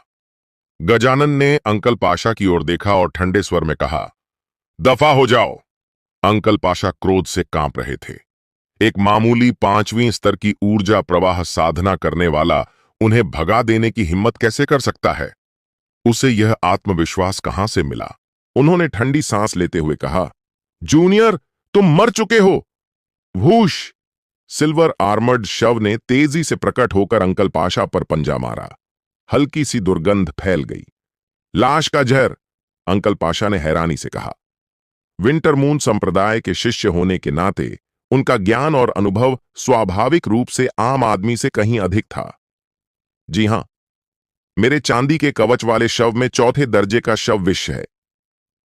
गजानन ने अंकल पाशा की ओर देखा और ठंडे स्वर में कहा, दफा हो जाओ। अंकल पाशा क्रोध से कांप रहे थे। एक मामूली 5वीं स्तर की ऊर्जा प्रवाह साधना करने वाला उन्हें भगा देने की हिम्मत कैसे कर सकता है? उसे यह आत्मविश्वास कहां से मिला? उन्होंने ठंडी सांस लेते हुए कहा, जूनियर, तुम मर चुके हो। वूश! सिल्वर आर्मर्ड शव ने तेजी से प्रकट होकर अंकल पाशा पर पंजा मारा। हल्की सी दुर्गंध फैल गई। लाश का जहर, अंकल पाशा ने हैरानी से कहा। विंटरमून संप्रदाय के शिष्य होने के नाते उनका ज्ञान और अनुभव स्वाभाविक रूप से आम आदमी से कहीं अधिक था। जी हां, मेरे चांदी के कवच वाले शव में 4थे दर्जे का शव विष है।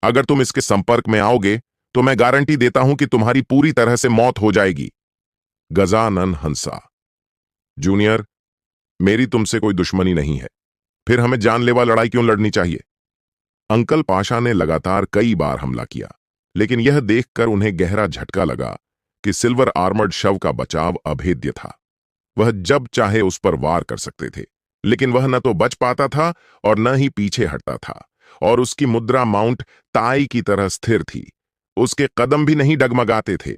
अगर तुम इसके संपर्क में आओगे तो मैं गारंटी देता हूं कि तुम्हारी पूरी तरह से मौत हो जाएगी। गजानन हंसा। जूनियर, मेरी तुमसे कोई दुश्मनी नहीं है, फिर हमें जानलेवा लड़ाई क्यों लड़नी चाहिए? अंकल पाशा ने लगातार कई बार हमला किया, लेकिन यह देखकर उन्हें गहरा झटका लगा कि सिल्वर आर्मर्ड शव का बचाव अभेद्य था। वह जब चाहे उस पर वार कर सकते थे, लेकिन वह न तो बच पाता था और न ही पीछे हटता था, और उसकी मुद्रा माउंट ताई की तरह स्थिर थी। उसके कदम भी नहीं डगमगाते थे।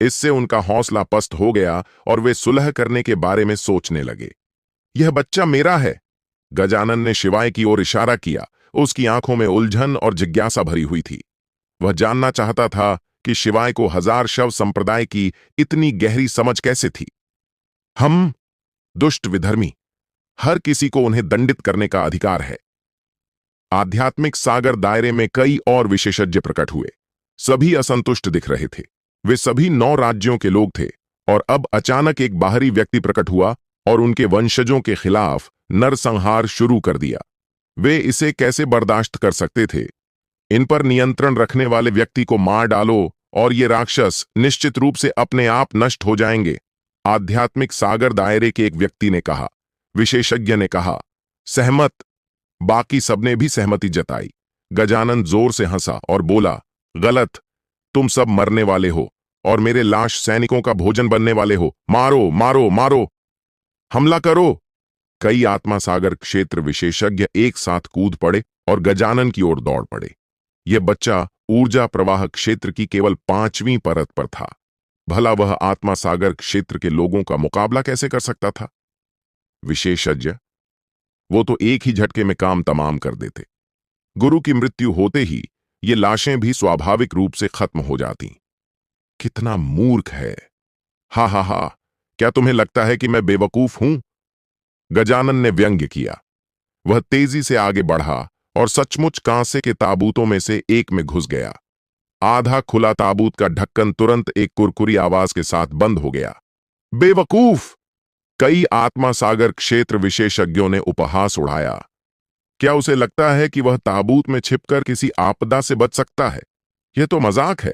इससे उनका हौसला पस्त हो गया और वे सुलह करने के बारे में सोचने लगे। यह बच्चा मेरा है। गजानन ने शिवाय की ओर इशारा किया। उसकी आंखों में उलझन और जिज्ञासा भरी हुई थी। वह जानना चाहता था कि शिवाय को हजार शव संप्रदाय की इतनी गहरी समझ कैसे थी। हम दुष्ट विधर्मी, हर किसी को उन्हें दंडित करने का अधिकार है। आध्यात्मिक सागर दायरे में कई और विशेषज्ञ प्रकट हुए। सभी असंतुष्ट दिख रहे थे। वे सभी 9 राज्यों के लोग थे, और अब अचानक एक बाहरी व्यक्ति प्रकट हुआ और उनके वंशजों के खिलाफ नरसंहार शुरू कर दिया। वे इसे कैसे बर्दाश्त कर सकते थे? इन पर नियंत्रण रखने वाले व्यक्ति को मार डालो और ये राक्षस निश्चित रूप से अपने आप नष्ट हो जाएंगे, आध्यात्मिक सागर दायरे के एक व्यक्ति ने कहा। विशेषज्ञ ने कहा, सहमत। बाकी सबने भी सहमति जताई। गजानन जोर से हंसा और बोला, गलत, तुम सब मरने वाले हो और मेरे लाश सैनिकों का भोजन बनने वाले हो। मारो मारो मारो, हमला करो। कई आत्मा सागर क्षेत्र विशेषज्ञ एक साथ कूद पड़े और गजानन की ओर दौड़ पड़े। यह बच्चा ऊर्जा प्रवाह क्षेत्र की केवल 5वीं परत पर था। भला वह आत्मा सागर क्षेत्र के लोगों का मुकाबला कैसे कर सकता था? विशेषज्ञ, वो तो एक ही झटके में काम तमाम कर देते। गुरु की मृत्यु होते ही ये लाशें भी स्वाभाविक रूप से खत्म हो जाती। कितना मूर्ख है! हा हा हा, क्या तुम्हें लगता है कि मैं बेवकूफ हूं? गजानन ने व्यंग्य किया। वह तेजी से आगे बढ़ा और सचमुच कांसे के ताबूतों में से एक में घुस गया। आधा खुला ताबूत का ढक्कन तुरंत एक कुरकुरी आवाज के साथ बंद हो गया। बेवकूफ! कई आत्मा सागर क्षेत्र विशेषज्ञों ने उपहास उड़ाया। क्या उसे लगता है कि वह ताबूत में छिपकर किसी आपदा से बच सकता है? यह तो मजाक है।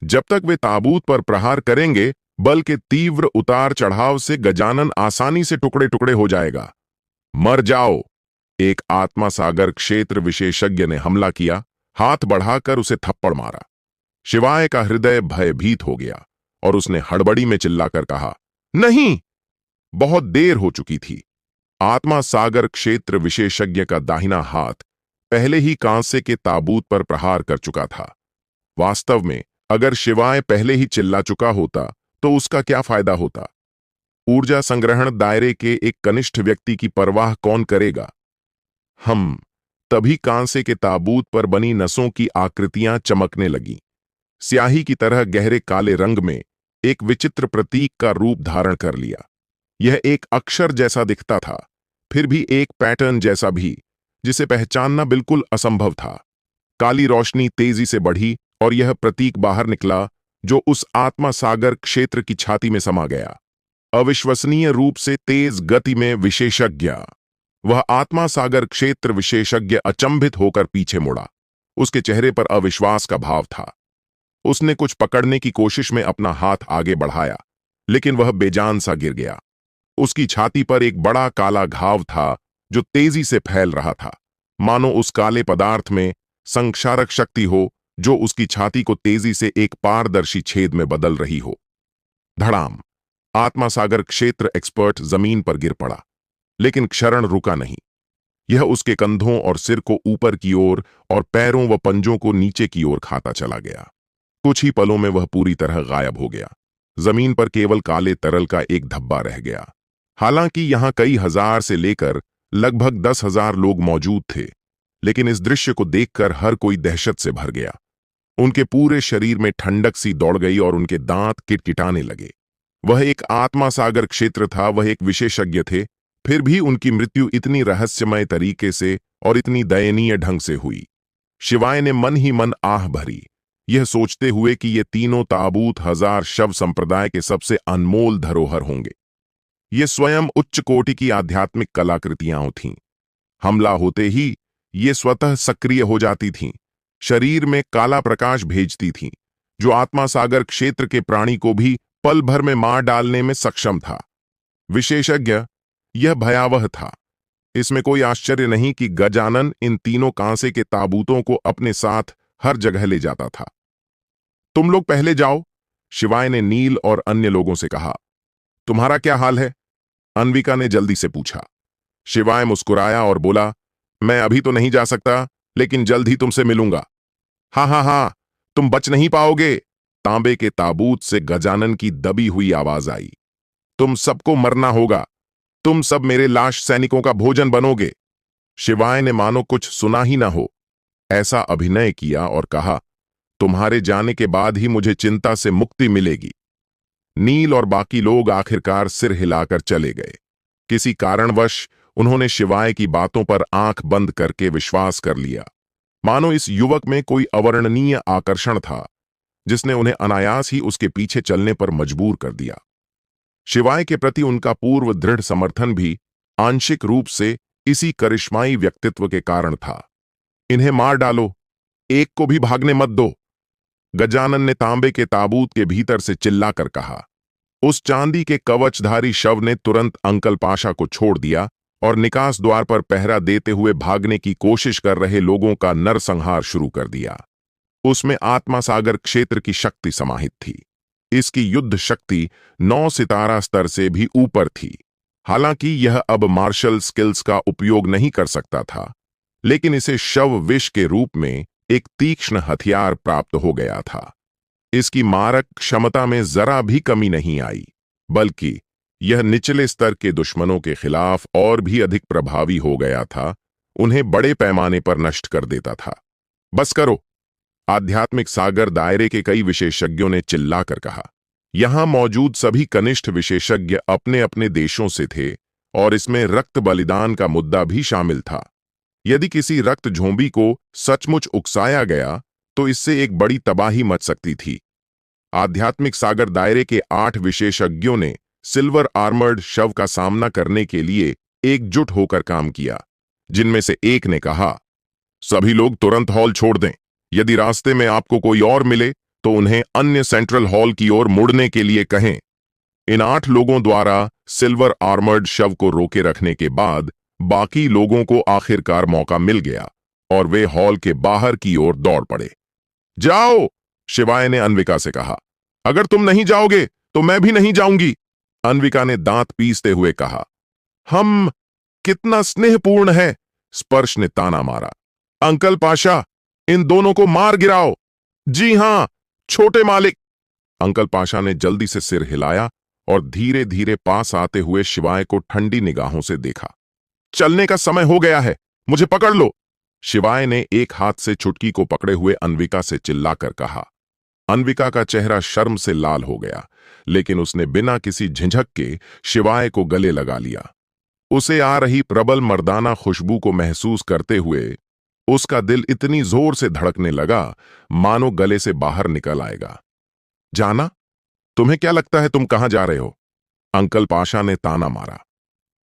जब तक वे ताबूत पर प्रहार करेंगे, बल के तीव्र उतार चढ़ाव से गजानन आसानी से टुकड़े टुकड़े हो जाएगा। मर जाओ! एक आत्मा सागर क्षेत्र विशेषज्ञ ने हमला किया, हाथ बढ़ाकर उसे थप्पड़ मारा। शिवाय का हृदय भयभीत हो गया और उसने हड़बड़ी में चिल्लाकर कहा, नहीं! बहुत देर हो चुकी थी। आत्मा सागर क्षेत्र विशेषज्ञ का दाहिना हाथ पहले ही कांसे के ताबूत पर प्रहार कर चुका था। वास्तव में अगर शिवाय पहले ही चिल्ला चुका होता तो उसका क्या फायदा होता? ऊर्जा संग्रहण दायरे के एक कनिष्ठ व्यक्ति की परवाह कौन करेगा? तभी कांसे के ताबूत पर बनी नसों की आकृतियां चमकने लगीं। स्याही की तरह गहरे काले रंग में एक विचित्र प्रतीक का रूप धारण कर लिया। यह एक अक्षर जैसा दिखता था, फिर भी एक पैटर्न जैसा भी, जिसे पहचानना बिल्कुल असंभव था। काली रोशनी तेजी से बढ़ी और यह प्रतीक बाहर निकला, जो उस आत्मा सागर क्षेत्र की छाती में समा गया। अविश्वसनीय रूप से तेज गति में विशेषज्ञ। वह आत्मा सागर क्षेत्र विशेषज्ञ अचंभित होकर पीछे मुड़ा। उसके चेहरे पर अविश्वास का भाव था। उसने कुछ पकड़ने की कोशिश में अपना हाथ आगे बढ़ाया, लेकिन वह बेजान सा गिर गया। उसकी छाती पर एक बड़ा काला घाव था जो तेजी से फैल रहा था, मानो उस काले पदार्थ में संक्षारक शक्ति हो जो उसकी छाती को तेजी से एक पारदर्शी छेद में बदल रही हो। धड़ाम! आत्मा सागर क्षेत्र एक्सपर्ट जमीन पर गिर पड़ा, लेकिन क्षरण रुका नहीं। यह उसके कंधों और सिर को ऊपर की ओर और पैरों व पंजों को नीचे की ओर खाता चला गया। कुछ ही पलों में वह पूरी तरह गायब हो गया। जमीन पर केवल काले तरल का एक धब्बा रह गया। हालांकि यहां कई हजार से लेकर लगभग 10,000 लोग मौजूद थे, लेकिन इस दृश्य को देखकर हर कोई दहशत से भर गया। उनके पूरे शरीर में ठंडक सी दौड़ गई और उनके दांत किटकिटाने लगे। वह एक आत्मा सागर क्षेत्र था, वह एक विशेषज्ञ थे, फिर भी उनकी मृत्यु इतनी रहस्यमय तरीके से और इतनी दयनीय ढंग से हुई। शिवाय ने मन ही मन आह भरी, यह सोचते हुए कि ये तीनों ताबूत हजार शव संप्रदाय के सबसे अनमोल धरोहर होंगे। ये स्वयं उच्च कोटि की आध्यात्मिक कलाकृतियां थीं। हमला होते ही ये स्वतः सक्रिय हो जाती थीं, शरीर में काला प्रकाश भेजती थीं, जो आत्मा सागर क्षेत्र के प्राणी को भी पल भर में मार डालने में सक्षम था। विशेषज्ञ, यह भयावह था। इसमें कोई आश्चर्य नहीं कि गजानन इन तीनों कांसे के ताबूतों को अपने साथ हर जगह ले जाता था। तुम लोग पहले जाओ, शिवाय ने नील और अन्य लोगों से कहा। तुम्हारा क्या हाल है? अन्विका ने जल्दी से पूछा। शिवाय मुस्कुराया और बोला, मैं अभी तो नहीं जा सकता, लेकिन जल्द ही तुमसे मिलूंगा। हाँ हाँ हाँ, तुम बच नहीं पाओगे। तांबे के ताबूत से गजानन की दबी हुई आवाज आई। तुम सबको मरना होगा। तुम सब मेरे लाश सैनिकों का भोजन बनोगे। शिवाय ने मानो कुछ सुना ही ना हो ऐसा अभिनय किया और कहा, तुम्हारे जाने के बाद ही मुझे चिंता से मुक्ति मिलेगी। नील और बाकी लोग आखिरकार सिर हिलाकर चले गए। किसी कारणवश उन्होंने शिवाय की बातों पर आंख बंद करके विश्वास कर लिया, मानो इस युवक में कोई अवर्णनीय आकर्षण था जिसने उन्हें अनायास ही उसके पीछे चलने पर मजबूर कर दिया। शिवाय के प्रति उनका पूर्व दृढ़ समर्थन भी आंशिक रूप से इसी करिश्माई व्यक्तित्व के कारण था। इन्हें मार डालो, एक को भी भागने मत दो, गजानन ने तांबे के ताबूत के भीतर से चिल्लाकर कहा। उस चांदी के कवचधारी शव ने तुरंत अंकल पाशा को छोड़ दिया और निकास द्वार पर पहरा देते हुए भागने की कोशिश कर रहे लोगों का नरसंहार शुरू कर दिया। उसमें आत्मा सागर क्षेत्र की शक्ति समाहित थी। इसकी युद्ध शक्ति 9 सितारा स्तर से भी ऊपर थी। हालांकि यह अब मार्शल स्किल्स का उपयोग नहीं कर सकता था, लेकिन इसे शव विष के रूप में एक तीक्ष्ण हथियार प्राप्त हो गया था। इसकी मारक क्षमता में जरा भी कमी नहीं आई, बल्कि यह निचले स्तर के दुश्मनों के खिलाफ और भी अधिक प्रभावी हो गया था, उन्हें बड़े पैमाने पर नष्ट कर देता था। बस करो, आध्यात्मिक सागर दायरे के कई विशेषज्ञों ने चिल्लाकर कहा। यहां मौजूद सभी कनिष्ठ विशेषज्ञ अपने अपने देशों से थे और इसमें रक्त बलिदान का मुद्दा भी शामिल था। यदि किसी रक्त झोंबी को सचमुच उकसाया गया तो इससे एक बड़ी तबाही मच सकती थी। आध्यात्मिक सागर दायरे के 8 विशेषज्ञों ने सिल्वर आर्मर्ड शव का सामना करने के लिए एकजुट होकर काम किया, जिनमें से एक ने कहा, सभी लोग तुरंत हॉल छोड़ दें। यदि रास्ते में आपको कोई और मिले तो उन्हें अन्य सेंट्रल हॉल की ओर मुड़ने के लिए कहें। इन 8 लोगों द्वारा सिल्वर आर्मर्ड शव को रोके रखने के बाद बाकी लोगों को आखिरकार मौका मिल गया और वे हॉल के बाहर की ओर दौड़ पड़े। जाओ, शिवाय ने अन्विका से कहा। अगर तुम नहीं जाओगे तो मैं भी नहीं जाऊंगी, अन्विका ने दांत पीसते हुए कहा। हम कितना स्नेहपूर्ण है, स्पर्श ने ताना मारा। अंकल पाशा, इन दोनों को मार गिराओ। जी हां, छोटे मालिक। अंकल पाशा ने जल्दी से सिर हिलाया और धीरे धीरे पास आते हुए शिवाय को ठंडी निगाहों से देखा। चलने का समय हो गया है, मुझे पकड़ लो, शिवाय ने एक हाथ से चुटकी को पकड़े हुए अन्विका से चिल्लाकर कहा। अन्विका का चेहरा शर्म से लाल हो गया, लेकिन उसने बिना किसी झिझक के शिवाय को गले लगा लिया। उसे आ रही प्रबल मर्दाना खुशबू को महसूस करते हुए उसका दिल इतनी जोर से धड़कने लगा मानो गले से बाहर निकल आएगा। जाना? तुम्हें क्या लगता है तुम कहां जा रहे हो? अंकल पाशा ने ताना मारा।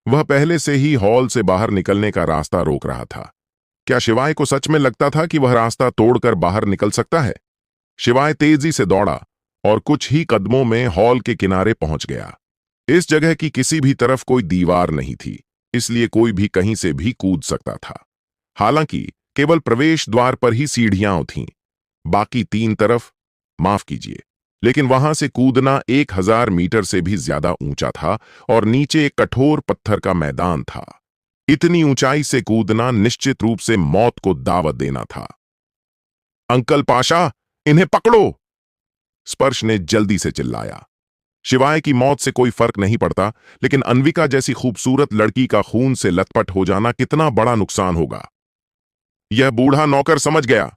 वह पहले से ही हॉल से बाहर निकलने का रास्ता रोक रहा था। क्या शिवाय को सच में लगता था कि वह रास्ता तोड़कर बाहर निकल सकता है? शिवाय तेजी से दौड़ा और कुछ ही कदमों में हॉल के किनारे पहुंच गया। इस जगह की किसी भी तरफ कोई दीवार नहीं थी, इसलिए कोई भी कहीं से भी कूद सकता था। हालांकि केवल प्रवेश द्वार पर ही सीढ़ियां थीं, बाकी 3 तरफ, माफ कीजिए, लेकिन वहां से कूदना 1000 मीटर से भी ज्यादा ऊंचा था और नीचे एक कठोर पत्थर का मैदान था। इतनी ऊंचाई से कूदना निश्चित रूप से मौत को दावत देना था। अंकल पाशा, इन्हें पकड़ो, स्पर्श ने जल्दी से चिल्लाया। शिवाय की मौत से कोई फर्क नहीं पड़ता, लेकिन अन्विका जैसी खूबसूरत लड़की का खून से लथपथ हो जाना कितना बड़ा नुकसान होगा। यह बूढ़ा नौकर समझ गया।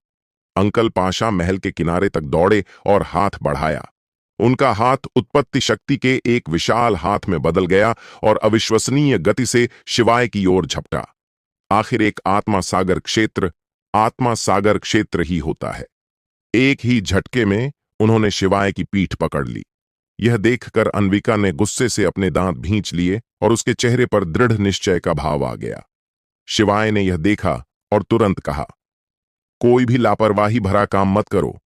अंकल पाशा महल के किनारे तक दौड़े और हाथ बढ़ाया। उनका हाथ उत्पत्ति शक्ति के एक विशाल हाथ में बदल गया और अविश्वसनीय गति से शिवाय की ओर झपटा। आखिर एक आत्मा सागर क्षेत्र ही होता है। एक ही झटके में उन्होंने शिवाय की पीठ पकड़ ली। यह देखकर अन्विका ने गुस्से से अपने दांत भींच लिए और उसके चेहरे पर दृढ़ निश्चय का भाव आ गया। शिवाय ने यह देखा और तुरंत कहा, कोई भी लापरवाही भरा काम मत करो।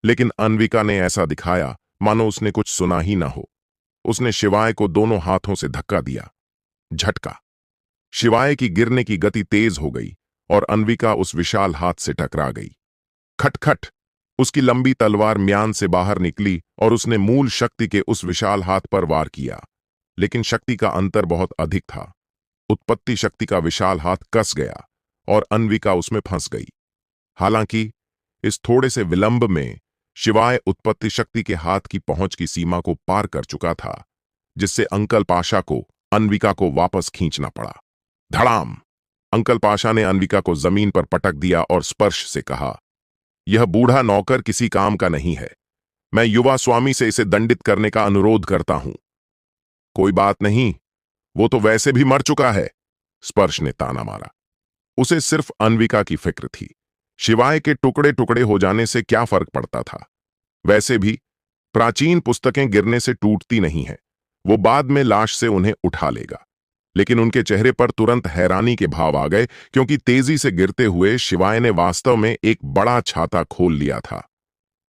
लेकिन अन्विका ने ऐसा दिखाया मानो उसने कुछ सुना ही ना हो। उसने शिवाय को दोनों हाथों से धक्का दिया। झटका। शिवाय की गिरने की गति तेज हो गई और अन्विका उस विशाल हाथ से टकरा गई। खटखट। उसकी लंबी तलवार म्यान से बाहर निकली और उसने मूल शक्ति के उस विशाल हाथ पर वार किया, लेकिन शक्ति का अंतर बहुत अधिक था। उत्पत्ति शक्ति का विशाल हाथ कस गया और अन्विका उसमें फंस गई। हालांकि इस थोड़े से विलंब में शिवाय उत्पत्ति शक्ति के हाथ की पहुंच की सीमा को पार कर चुका था, जिससे अंकल पाशा को अन्विका को वापस खींचना पड़ा। धड़ाम। अंकल पाशा ने अन्विका को जमीन पर पटक दिया और स्पर्श से कहा, यह बूढ़ा नौकर किसी काम का नहीं है। मैं युवा स्वामी से इसे दंडित करने का अनुरोध करता हूं। कोई बात नहीं, वो तो वैसे भी मर चुका है, स्पर्श ने ताना मारा। उसे सिर्फ अन्विका की फिक्र थी। शिवाय के टुकड़े टुकड़े हो जाने से क्या फर्क पड़ता था? वैसे भी प्राचीन पुस्तकें गिरने से टूटती नहीं हैं, वो बाद में लाश से उन्हें उठा लेगा। लेकिन उनके चेहरे पर तुरंत हैरानी के भाव आ गए, क्योंकि तेजी से गिरते हुए शिवाय ने वास्तव में एक बड़ा छाता खोल लिया था।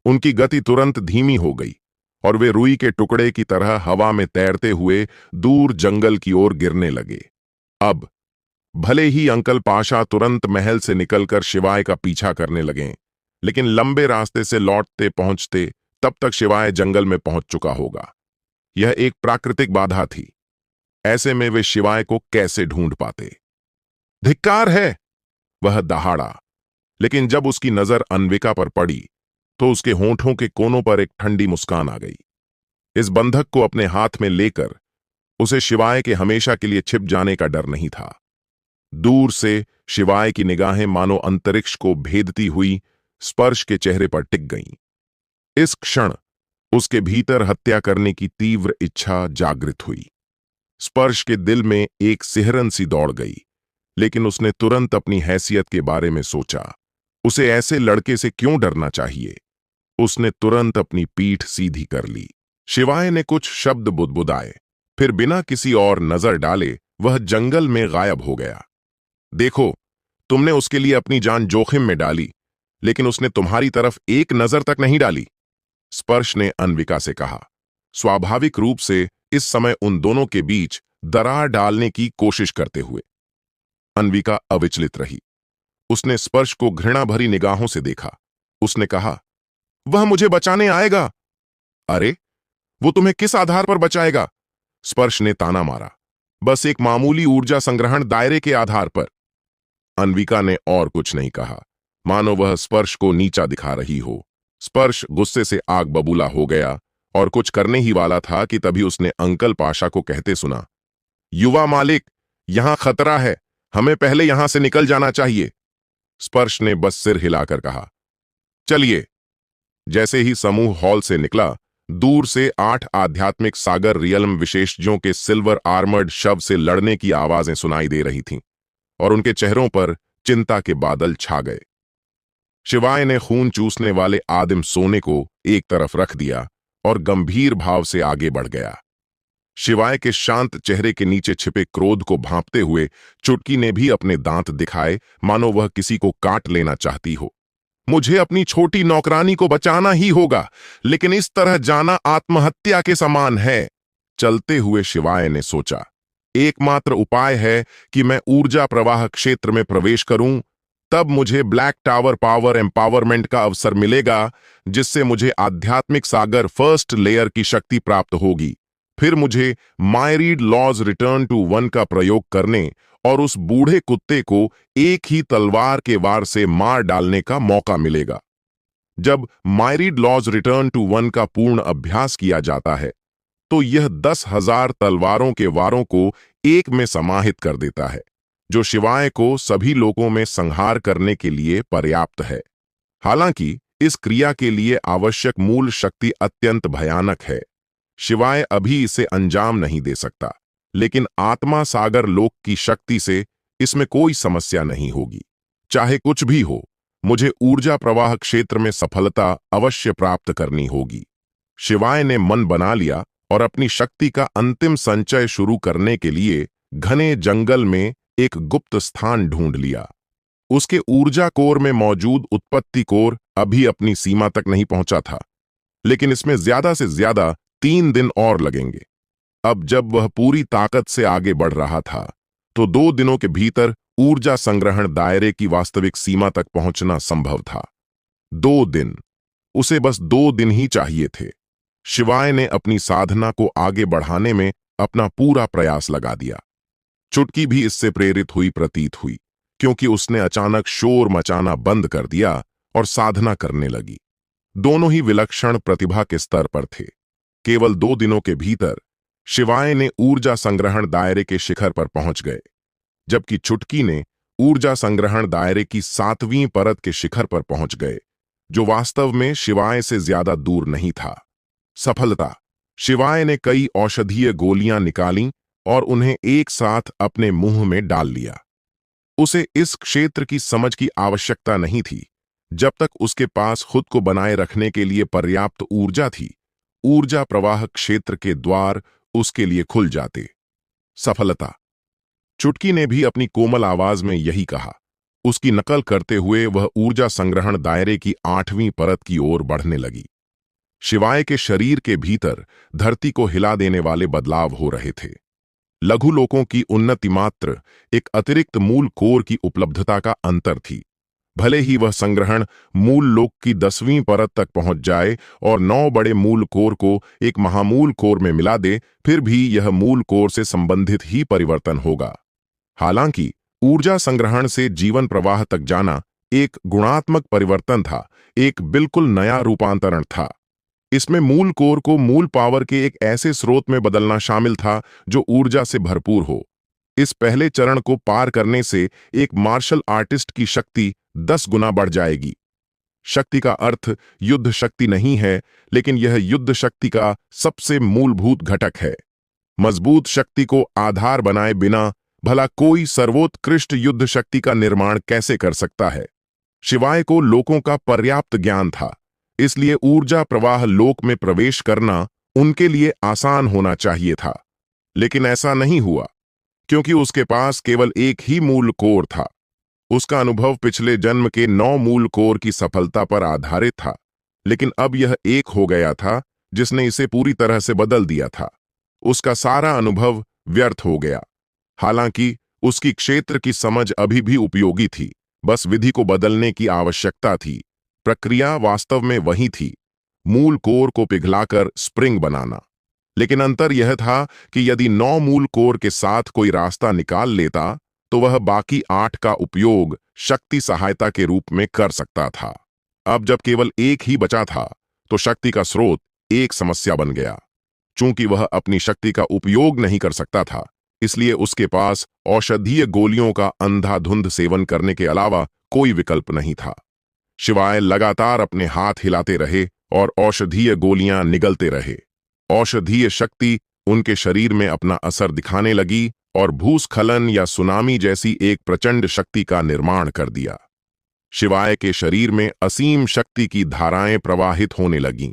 उनकी गति तुरंत धीमी हो गई और वे रुई के टुकड़े की तरह हवा में तैरते हुए दूर जंगल की ओर गिरने लगे। अब भले ही अंकल पाशा तुरंत महल से निकलकर शिवाय का पीछा करने लगे, लेकिन लंबे रास्ते से लौटते पहुंचते तब तक शिवाय जंगल में पहुंच चुका होगा। यह एक प्राकृतिक बाधा थी। ऐसे में वे शिवाय को कैसे ढूंढ पाते? धिक्कार है, वह दहाड़ा। लेकिन जब उसकी नजर अन्विका पर पड़ी तो उसके होंठों के कोनों पर एक ठंडी मुस्कान आ गई। इस बंधक को अपने हाथ में लेकर उसे शिवाय के हमेशा के लिए छिप जाने का डर नहीं था। दूर से शिवाय की निगाहें मानो अंतरिक्ष को भेदती हुई स्पर्श के चेहरे पर टिक गईं। इस क्षण उसके भीतर हत्या करने की तीव्र इच्छा जागृत हुई। स्पर्श के दिल में एक सिहरन सी दौड़ गई, लेकिन उसने तुरंत अपनी हैसियत के बारे में सोचा। उसे ऐसे लड़के से क्यों डरना चाहिए? उसने तुरंत अपनी पीठ सीधी कर ली। शिवाय ने कुछ शब्द बुदबुदाए, फिर बिना किसी और नजर डाले वह जंगल में गायब हो गया। देखो, तुमने उसके लिए अपनी जान जोखिम में डाली, लेकिन उसने तुम्हारी तरफ एक नजर तक नहीं डाली। स्पर्श ने अन्विका से कहा। स्वाभाविक रूप से इस समय उन दोनों के बीच दरार डालने की कोशिश करते हुए। अन्विका अविचलित रही। उसने स्पर्श को घृणा भरी निगाहों से देखा। उसने कहा, वह मुझे बचाने आएगा। अरे, वो तुम्हें किस आधार पर बचाएगा? स्पर्श ने ताना मारा। बस एक मामूली ऊर्जा संग्रहण दायरे के आधार पर। अन्विका ने और कुछ नहीं कहा, मानो वह स्पर्श को नीचा दिखा रही हो। स्पर्श गुस्से से आग बबूला हो गया और कुछ करने ही वाला था कि तभी उसने अंकल पाशा को कहते सुना, युवा मालिक, यहां खतरा है, हमें पहले यहां से निकल जाना चाहिए। स्पर्श ने बस सिर हिलाकर कहा, चलिए। जैसे ही समूह हॉल से निकला, दूर से 8 आध्यात्मिक सागर रियल्म विशेषज्ञों के सिल्वर आर्मर्ड शव से लड़ने की आवाजें सुनाई दे रही थीं और उनके चेहरों पर चिंता के बादल छा गए। शिवाय ने खून चूसने वाले आदिम सोने को एक तरफ रख दिया और गंभीर भाव से आगे बढ़ गया। शिवाय के शांत चेहरे के नीचे छिपे क्रोध को भांपते हुए चुटकी ने भी अपने दांत दिखाए, मानो वह किसी को काट लेना चाहती हो। मुझे अपनी छोटी नौकरानी को बचाना ही होगा, लेकिन इस तरह जाना आत्महत्या के समान है। चलते हुए शिवाय ने सोचा, एकमात्र उपाय है कि मैं ऊर्जा प्रवाह क्षेत्र में प्रवेश करूं, तब मुझे ब्लैक टावर पावर एम्पावरमेंट का अवसर मिलेगा, जिससे मुझे आध्यात्मिक सागर फर्स्ट लेयर की शक्ति प्राप्त होगी। फिर मुझे मायरीड लॉज रिटर्न टू वन का प्रयोग करने और उस बूढ़े कुत्ते को एक ही तलवार के वार से मार डालने का मौका मिलेगा। जब मायरीड लॉज रिटर्न टू वन का पूर्ण अभ्यास किया जाता है, तो यह 10,000 तलवारों के वारों को एक में समाहित कर देता है, जो शिवाय को सभी लोगों में संहार करने के लिए पर्याप्त है। हालांकि इस क्रिया के लिए आवश्यक मूल शक्ति अत्यंत भयानक है। शिवाय अभी इसे अंजाम नहीं दे सकता, लेकिन आत्मा सागर लोक की शक्ति से इसमें कोई समस्या नहीं होगी। चाहे कुछ भी हो, मुझे ऊर्जा प्रवाह क्षेत्र में सफलता अवश्य प्राप्त करनी होगी। शिवाय ने मन बना लिया और अपनी शक्ति का अंतिम संचय शुरू करने के लिए घने जंगल में एक गुप्त स्थान ढूंढ लिया। उसके ऊर्जा कोर में मौजूद उत्पत्ति कोर अभी अपनी सीमा तक नहीं पहुंचा था, लेकिन इसमें ज्यादा से ज्यादा 3 दिन और लगेंगे। अब जब वह पूरी ताकत से आगे बढ़ रहा था, तो 2 दिनों के भीतर ऊर्जा संग्रहण दायरे की वास्तविक सीमा तक पहुंचना संभव था। 2 दिन, उसे बस 2 दिन ही चाहिए थे। शिवाय ने अपनी साधना को आगे बढ़ाने में अपना पूरा प्रयास लगा दिया। चुटकी भी इससे प्रेरित हुई प्रतीत हुई, क्योंकि उसने अचानक शोर मचाना बंद कर दिया और साधना करने लगी। दोनों ही विलक्षण प्रतिभा के स्तर पर थे। केवल 2 दिनों के भीतर शिवाय ने ऊर्जा संग्रहण दायरे के शिखर पर पहुंच गए, जबकि चुटकी ने ऊर्जा संग्रहण दायरे की 7वीं परत के शिखर पर पहुंच गए, जो वास्तव में शिवाय से ज्यादा दूर नहीं था। सफलता। शिवाय ने कई औषधीय गोलियां निकालीं और उन्हें एक साथ अपने मुंह में डाल लिया। उसे इस क्षेत्र की समझ की आवश्यकता नहीं थी। जब तक उसके पास खुद को बनाए रखने के लिए पर्याप्त ऊर्जा थी, ऊर्जा प्रवाह क्षेत्र के द्वार उसके लिए खुल जाते। सफलता। चुटकी ने भी अपनी कोमल आवाज में यही कहा। उसकी नकल करते हुए वह ऊर्जा संग्रहण दायरे की 8वीं परत की ओर बढ़ने लगी। शिवाय के शरीर के भीतर धरती को हिला देने वाले बदलाव हो रहे थे। लघु लोकों की उन्नति मात्र एक अतिरिक्त मूल कोर की उपलब्धता का अंतर थी। भले ही वह संग्रहण मूल लोक की 10वीं परत तक पहुंच जाए और 9 बड़े मूल कोर को एक महामूल कोर में मिला दे, फिर भी यह मूल कोर से संबंधित ही परिवर्तन होगा। हालांकि ऊर्जा संग्रहण से जीवन प्रवाह तक जाना एक गुणात्मक परिवर्तन था, एक बिल्कुल नया रूपांतरण था। इसमें मूल कोर को मूल पावर के एक ऐसे स्रोत में बदलना शामिल था जो ऊर्जा से भरपूर हो। इस पहले चरण को पार करने से एक मार्शल आर्टिस्ट की शक्ति 10 गुना बढ़ जाएगी। शक्ति का अर्थ युद्ध शक्ति नहीं है, लेकिन यह युद्ध शक्ति का सबसे मूलभूत घटक है। मजबूत शक्ति को आधार बनाए बिना भला कोई सर्वोत्कृष्ट युद्ध शक्ति का निर्माण कैसे कर सकता है? शिवाय को लोकों का पर्याप्त ज्ञान था, इसलिए ऊर्जा प्रवाह लोक में प्रवेश करना उनके लिए आसान होना चाहिए था। लेकिन ऐसा नहीं हुआ। क्योंकि उसके पास केवल एक ही मूल कोर था। उसका अनुभव पिछले जन्म के 9 मूल कोर की सफलता पर आधारित था, लेकिन अब यह एक हो गया था जिसने इसे पूरी तरह से बदल दिया था। उसका सारा अनुभव व्यर्थ हो गया। हालांकि उसकी क्षेत्र की समझ अभी भी उपयोगी थी, बस विधि को बदलने की आवश्यकता थी। प्रक्रिया वास्तव में वही थी, मूल कोर को पिघलाकर स्प्रिंग बनाना। लेकिन अंतर यह था कि यदि 9 मूल कोर के साथ कोई रास्ता निकाल लेता तो वह बाकी 8 का उपयोग शक्ति सहायता के रूप में कर सकता था। अब जब केवल एक ही बचा था तो शक्ति का स्रोत एक समस्या बन गया। चूंकि वह अपनी शक्ति का उपयोग नहीं कर सकता था, इसलिए उसके पास औषधीय गोलियों का अंधाधुंध सेवन करने के अलावा कोई विकल्प नहीं था। शिवाय लगातार अपने हाथ हिलाते रहे और औषधीय गोलियां निगलते रहे। औषधीय शक्ति उनके शरीर में अपना असर दिखाने लगी और भूस्खलन या सुनामी जैसी एक प्रचंड शक्ति का निर्माण कर दिया। शिवाय के शरीर में असीम शक्ति की धाराएं प्रवाहित होने लगीं।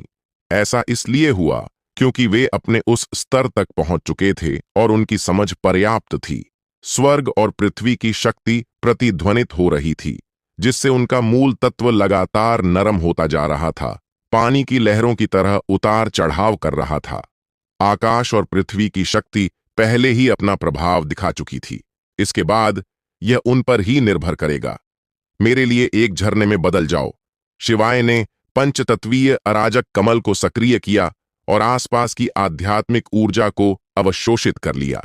ऐसा इसलिए हुआ क्योंकि वे अपने उस स्तर तक पहुंच चुके थे और उनकी समझ पर्याप्त थी। स्वर्ग और पृथ्वी की शक्ति प्रतिध्वनित हो रही थी, जिससे उनका मूल तत्व लगातार नरम होता जा रहा था, पानी की लहरों की तरह उतार चढ़ाव कर रहा था। आकाश और पृथ्वी की शक्ति पहले ही अपना प्रभाव दिखा चुकी थी। इसके बाद यह उन पर ही निर्भर करेगा। मेरे लिए एक झरने में बदल जाओ। शिवाय ने पंचतत्वीय अराजक कमल को सक्रिय किया और आसपास की आध्यात्मिक ऊर्जा को अवशोषित कर लिया।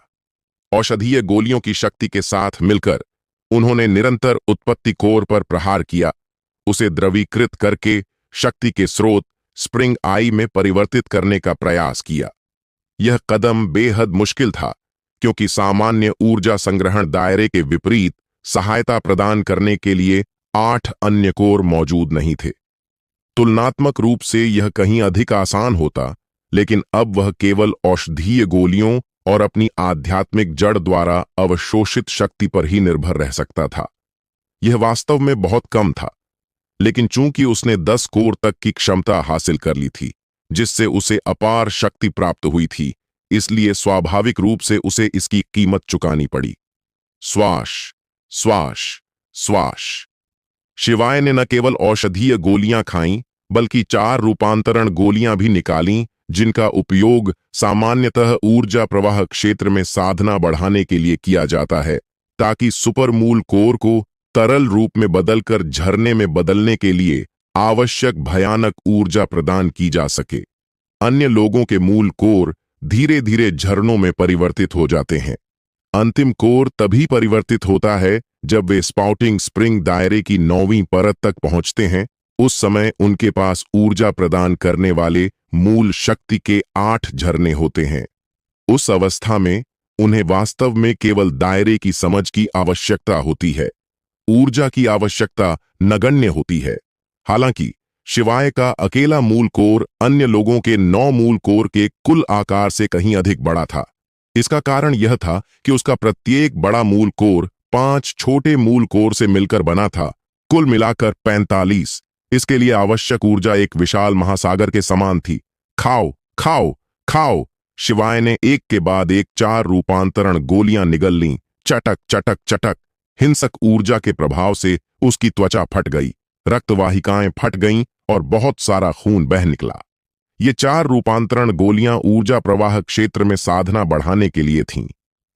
औषधीय गोलियों की शक्ति के साथ मिलकर उन्होंने निरंतर उत्पत्ति कोर पर प्रहार किया, उसे द्रवीकृत करके शक्ति के स्रोत स्प्रिंग आई में परिवर्तित करने का प्रयास किया। यह कदम बेहद मुश्किल था, क्योंकि सामान्य ऊर्जा संग्रहण दायरे के विपरीत सहायता प्रदान करने के लिए 8 अन्य कोर मौजूद नहीं थे। तुलनात्मक रूप से यह कहीं अधिक आसान होता, लेकिन अब वह केवल औषधीय गोलियों और अपनी आध्यात्मिक जड़ द्वारा अवशोषित शक्ति पर ही निर्भर रह सकता था। यह वास्तव में बहुत कम था, लेकिन चूंकि उसने 10 कोर तक की क्षमता हासिल कर ली थी, जिससे उसे अपार शक्ति प्राप्त हुई थी, इसलिए स्वाभाविक रूप से उसे इसकी कीमत चुकानी पड़ी। श्वास, श्वास, श्वास। शिवाय ने न केवल औषधीय गोलियां खाईं, बल्कि 4 रूपांतरण गोलियां भी निकालीं, जिनका उपयोग सामान्यतः ऊर्जा प्रवाह क्षेत्र में साधना बढ़ाने के लिए किया जाता है, ताकि सुपर मूल कोर को तरल रूप में बदलकर झरने में बदलने के लिए आवश्यक भयानक ऊर्जा प्रदान की जा सके। अन्य लोगों के मूल कोर धीरे धीरे झरनों में परिवर्तित हो जाते हैं। अंतिम कोर तभी परिवर्तित होता है जब वे स्पाउटिंग स्प्रिंग दायरे की 9वीं परत तक पहुंचते हैं। उस समय उनके पास ऊर्जा प्रदान करने वाले मूल शक्ति के 8 झरने होते हैं। उस अवस्था में उन्हें वास्तव में केवल दायरे की समझ की आवश्यकता होती है। ऊर्जा की आवश्यकता नगण्य होती है। हालांकि शिवाय का अकेला मूल कोर अन्य लोगों के 9 मूल कोर के कुल आकार से कहीं अधिक बड़ा था। इसका कारण यह था कि उसका प्रत्येक बड़ा मूल कोर 5 छोटे मूल कोर से मिलकर बना था, कुल मिलाकर 45। इसके लिए आवश्यक ऊर्जा एक विशाल महासागर के समान थी। खाओ, खाओ, खाओ। शिवाय ने एक के बाद एक 4 रूपांतरण गोलियां निगल लीं। चटक चटक चटक। हिंसक ऊर्जा के प्रभाव से उसकी त्वचा फट गई, रक्तवाहिकाएं फट गईं और बहुत सारा खून बह निकला। ये 4 रूपांतरण गोलियां ऊर्जा प्रवाह क्षेत्र में साधना बढ़ाने के लिए थीं।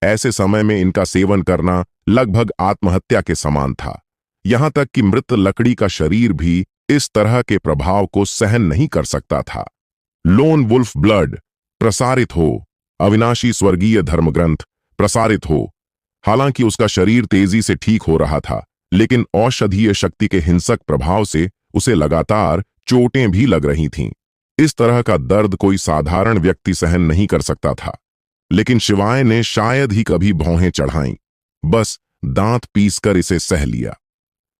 ऐसे समय में इनका सेवन करना लगभग आत्महत्या के समान था। यहां तक कि मृत लकड़ी का शरीर भी इस तरह के प्रभाव को सहन नहीं कर सकता था। लोन वुल्फ ब्लड प्रसारित हो, अविनाशी स्वर्गीय धर्मग्रंथ प्रसारित हो। हालांकि उसका शरीर तेजी से ठीक हो रहा था, लेकिन औषधीय शक्ति के हिंसक प्रभाव से उसे लगातार चोटें भी लग रही थीं। इस तरह का दर्द कोई साधारण व्यक्ति सहन नहीं कर सकता था, लेकिन शिवाय ने शायद ही कभी भौहें चढ़ाईं, बस दांत पीसकर इसे सह लिया।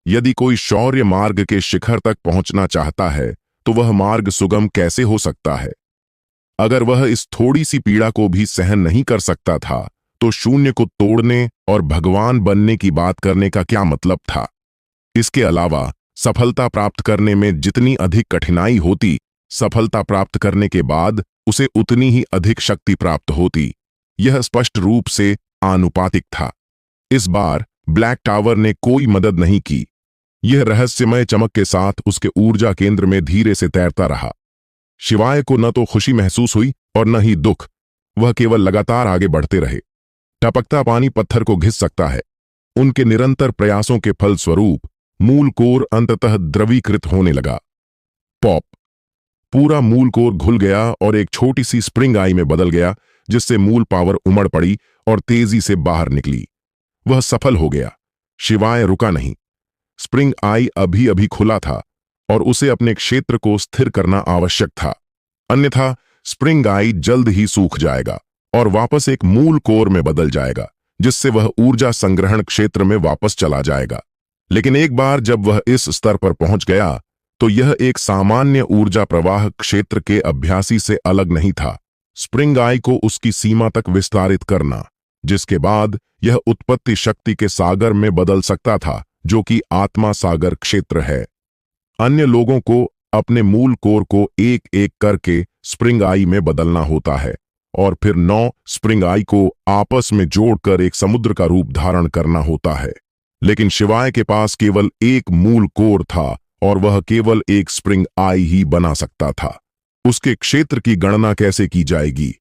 यदि कोई शौर्य मार्ग के शिखर तक पहुंचना चाहता है, तो वह मार्ग सुगम कैसे हो सकता है? अगर वह इस थोड़ी सी पीड़ा को भी सहन नहीं कर सकता था, तो शून्य को तोड़ने और भगवान बनने की बात करने का क्या मतलब था? इसके अलावा सफलता प्राप्त करने में जितनी अधिक कठिनाई होती, सफलता प्राप्त करने के बाद उसे उतनी ही अधिक शक्ति प्राप्त होती। यह स्पष्ट रूप से आनुपातिक था। इस बार ब्लैक टावर ने कोई मदद नहीं की। यह रहस्यमय चमक के साथ उसके ऊर्जा केंद्र में धीरे से तैरता रहा। शिवाय को न तो खुशी महसूस हुई और न ही दुख। वह केवल लगातार आगे बढ़ते रहे। टपकता पानी पत्थर को घिस सकता है। उनके निरंतर प्रयासों के फलस्वरूप मूल कोर अंततः द्रवीकृत होने लगा। पॉप! पूरा मूल कोर घुल गया और एक छोटी सी स्प्रिंग आई में बदल गया, जिससे मूल पावर उमड़ पड़ी और तेजी से बाहर निकली। वह सफल हो गया। शिवाय रुका नहीं। स्प्रिंग आई अभी अभी खुला था और उसे अपने क्षेत्र को स्थिर करना आवश्यक था, अन्यथा स्प्रिंग आई जल्द ही सूख जाएगा और वापस एक मूल कोर में बदल जाएगा, जिससे वह ऊर्जा संग्रहण क्षेत्र में वापस चला जाएगा। लेकिन एक बार जब वह इस स्तर पर पहुंच गया तो यह एक सामान्य ऊर्जा प्रवाह क्षेत्र के अभ्यासी से अलग नहीं था। स्प्रिंग आई को उसकी सीमा तक विस्तारित करना, जिसके बाद यह उत्पत्ति शक्ति के सागर में बदल सकता था, जो कि आत्मा सागर क्षेत्र है। अन्य लोगों को अपने मूल कोर को एक एक करके स्प्रिंग आई में बदलना होता है और फिर 9 स्प्रिंग आई को आपस में जोड़कर एक समुद्र का रूप धारण करना होता है। लेकिन शिवाय के पास केवल एक मूल कोर था और वह केवल एक स्प्रिंग आई ही बना सकता था। उसके क्षेत्र की गणना कैसे की जाएगी?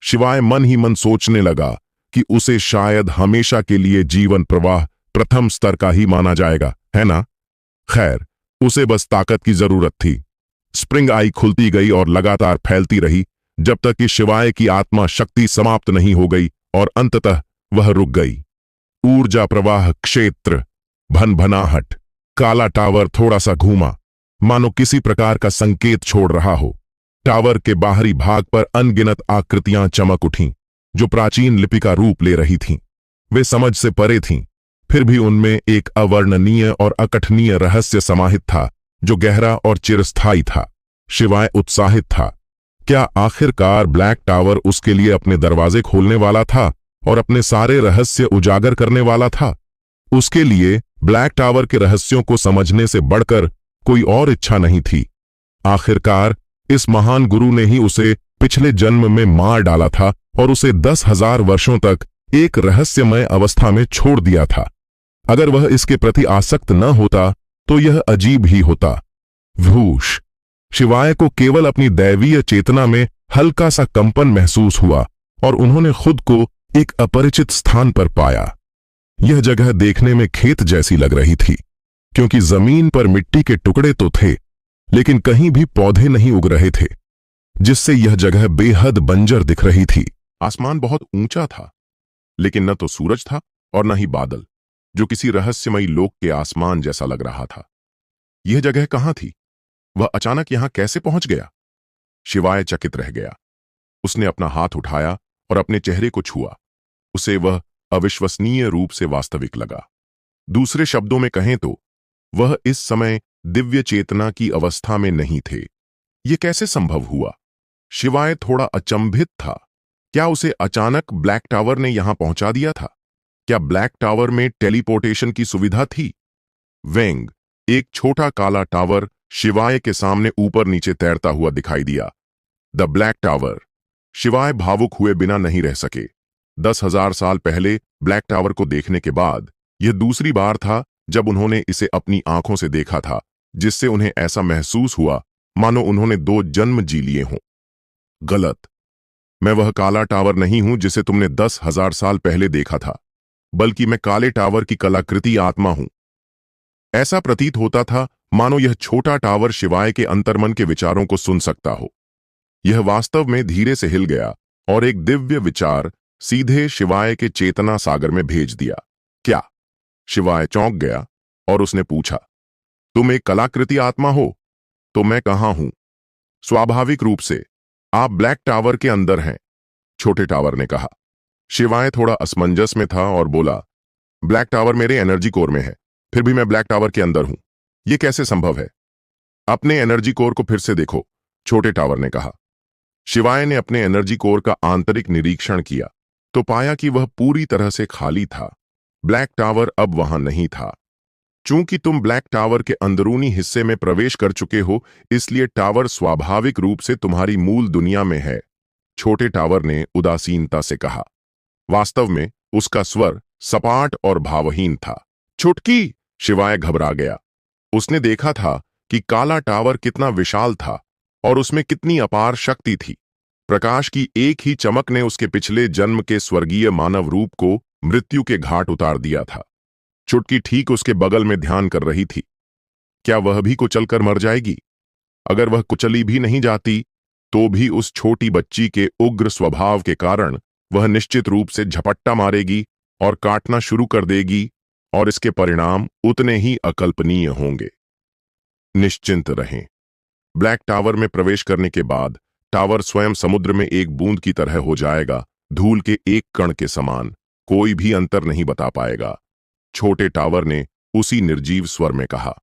शिवाय मन ही मन सोचने लगा कि उसे शायद हमेशा के लिए जीवन प्रवाह प्रथम स्तर का ही माना जाएगा, है ना? खैर, उसे बस ताकत की जरूरत थी। स्प्रिंग आई खुलती गई और लगातार फैलती रही जब तक कि शिवाय की आत्मा शक्ति समाप्त नहीं हो गई और अंततः वह रुक गई। ऊर्जा प्रवाह क्षेत्र, भनभनाहट। काला टावर थोड़ा सा घूमा, मानो किसी प्रकार का संकेत छोड़ रहा हो। टावर के बाहरी भाग पर अनगिनत आकृतियां चमक उठीं, जो प्राचीन लिपि का रूप ले रही थीं। वे समझ से परे थीं, फिर भी उनमें एक अवर्णनीय और अकथनीय रहस्य समाहित था, जो गहरा और चिरस्थायी था। शिवाय उत्साहित था। क्या आखिरकार ब्लैक टावर उसके लिए अपने दरवाजे खोलने वाला था और अपने सारे रहस्य उजागर करने वाला था? उसके लिए ब्लैक टावर के रहस्यों को समझने से बढ़कर कोई और इच्छा नहीं थी। आखिरकार इस महान गुरु ने ही उसे पिछले जन्म में मार डाला था और उसे 10,000 वर्षों तक एक रहस्यमय अवस्था में छोड़ दिया था। अगर वह इसके प्रति आसक्त न होता तो यह अजीब ही होता। वूश! शिवाय को केवल अपनी दैवीय चेतना में हल्का सा कंपन महसूस हुआ और उन्होंने खुद को एक अपरिचित स्थान पर पाया। यह जगह देखने में खेत जैसी लग रही थी, क्योंकि जमीन पर मिट्टी के टुकड़े तो थे, लेकिन कहीं भी पौधे नहीं उग रहे थे, जिससे यह जगह बेहद बंजर दिख रही थी। आसमान बहुत ऊंचा था, लेकिन न तो सूरज था और न ही बादल, जो किसी रहस्यमयी लोक के आसमान जैसा लग रहा था। यह जगह कहाँ थी? वह अचानक यहां कैसे पहुंच गया? शिवाय चकित रह गया। उसने अपना हाथ उठाया और अपने चेहरे को छुआ। उसे वह अविश्वसनीय रूप से वास्तविक लगा। दूसरे शब्दों में कहें तो वह इस समय दिव्य चेतना की अवस्था में नहीं थे। यह कैसे संभव हुआ? शिवाय थोड़ा अचंभित था। क्या उसे अचानक ब्लैक टावर ने यहां पहुंचा दिया था? क्या ब्लैक टावर में टेलीपोर्टेशन की सुविधा थी? वेंग, एक छोटा काला टावर शिवाय के सामने ऊपर नीचे तैरता हुआ दिखाई दिया। The black tower. शिवाय भावुक हुए बिना नहीं रह सके। 10,000 साल पहले ब्लैक टावर को देखने के बाद यह दूसरी बार था जब उन्होंने इसे अपनी आंखों से देखा था, जिससे उन्हें ऐसा महसूस हुआ मानो उन्होंने 2 जन्म जी लिए हों। गलत। मैं वह काला टावर नहीं हूं जिसे तुमने 10,000 साल पहले देखा था, बल्कि मैं काले टावर की कलाकृति आत्मा हूं। ऐसा प्रतीत होता था मानो यह छोटा टावर शिवाय के अंतर्मन के विचारों को सुन सकता हो। यह वास्तव में धीरे से हिल गया और एक दिव्य विचार सीधे शिवाय के चेतना सागर में भेज दिया। क्या? शिवाय चौंक गया और उसने पूछा, तुम एक कलाकृति आत्मा हो? तो मैं कहां हूं? स्वाभाविक रूप से आप ब्लैक टावर के अंदर हैं, छोटे टावर ने कहा। शिवाय थोड़ा असमंजस में था और बोला, ब्लैक टावर मेरे एनर्जी कोर में है, फिर भी मैं ब्लैक टावर के अंदर हूं। यह कैसे संभव है? अपने एनर्जी कोर को फिर से देखो, छोटे टावर ने कहा। शिवाय ने अपने एनर्जी कोर का आंतरिक निरीक्षण किया तो पाया कि वह पूरी तरह से खाली था। ब्लैक टावर अब वहां नहीं था। चूंकि तुम ब्लैक टावर के अंदरूनी हिस्से में प्रवेश कर चुके हो, इसलिए टावर स्वाभाविक रूप से तुम्हारी मूल दुनिया में है, छोटे टावर ने उदासीनता से कहा। वास्तव में उसका स्वर सपाट और भावहीन था। छुटकी! शिवाय घबरा गया। उसने देखा था कि काला टावर कितना विशाल था और उसमें कितनी अपार शक्ति थी। प्रकाश की एक ही चमक ने उसके पिछले जन्म के स्वर्गीय मानव रूप को मृत्यु के घाट उतार दिया था। चुटकी ठीक उसके बगल में ध्यान कर रही थी। क्या वह भी कुचलकर मर जाएगी? अगर वह कुचली भी नहीं जाती तो भी उस छोटी बच्ची के उग्र स्वभाव के कारण वह निश्चित रूप से झपट्टा मारेगी और काटना शुरू कर देगी, और इसके परिणाम उतने ही अकल्पनीय होंगे। निश्चिंत रहें। ब्लैक टावर में प्रवेश करने के बाद टावर स्वयं समुद्र में एक बूंद की तरह हो जाएगा, धूल के एक कण के समान। कोई भी अंतर नहीं बता पाएगा। छोटे टावर ने उसी निर्जीव स्वर में कहा।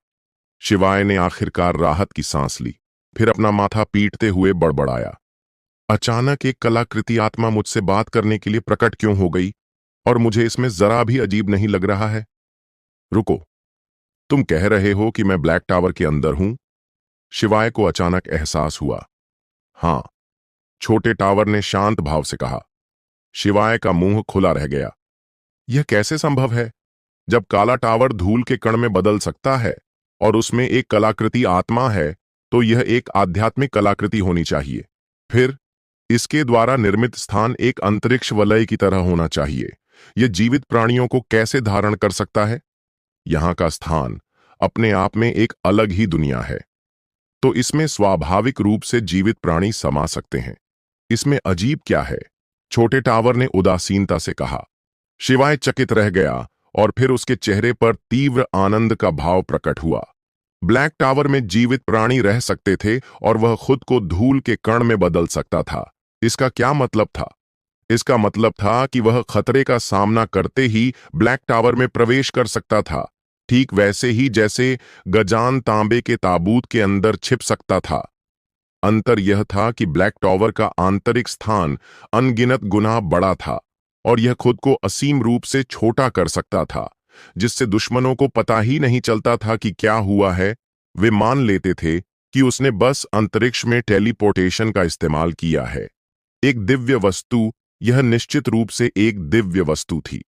शिवाय ने आखिरकार राहत की सांस ली, फिर अपना माथा पीटते हुए बड़बड़ाया। अचानक एक कलाकृति आत्मा मुझसे बात करने के लिए प्रकट क्यों हो गई, और मुझे इसमें जरा भी अजीब नहीं लग रहा है। रुको, तुम कह रहे हो कि मैं ब्लैक टावर के अंदर हूं? शिवाय को अचानक एहसास हुआ। हां, छोटे टावर ने शांत भाव से कहा। शिवाय का मुंह खुला रह गया। यह कैसे संभव है? जब काला टावर धूल के कण में बदल सकता है और उसमें एक कलाकृति आत्मा है, तो यह एक आध्यात्मिक कलाकृति होनी चाहिए। फिर इसके द्वारा निर्मित स्थान एक अंतरिक्ष वलय की तरह होना चाहिए। यह जीवित प्राणियों को कैसे धारण कर सकता है? यहां का स्थान अपने आप में एक अलग ही दुनिया है, तो इसमें स्वाभाविक रूप से जीवित प्राणी समा सकते हैं। इसमें अजीब क्या है? छोटे टावर ने उदासीनता से कहा। शिवाय चकित रह गया और फिर उसके चेहरे पर तीव्र आनंद का भाव प्रकट हुआ। ब्लैक टावर में जीवित प्राणी रह सकते थे और वह खुद को धूल के कण में बदल सकता था। इसका क्या मतलब था? इसका मतलब था कि वह खतरे का सामना करते ही ब्लैक टावर में प्रवेश कर सकता था, ठीक वैसे ही जैसे गजान तांबे के ताबूत के अंदर छिप सकता था। अंतर यह था कि ब्लैक टावर का आंतरिक स्थान अनगिनत गुना बड़ा था और यह खुद को असीम रूप से छोटा कर सकता था, जिससे दुश्मनों को पता ही नहीं चलता था कि क्या हुआ है। वे मान लेते थे कि उसने बस अंतरिक्ष में टेलीपोर्टेशन का इस्तेमाल किया है। एक दिव्य वस्तु, यह निश्चित रूप से एक दिव्य वस्तु थी।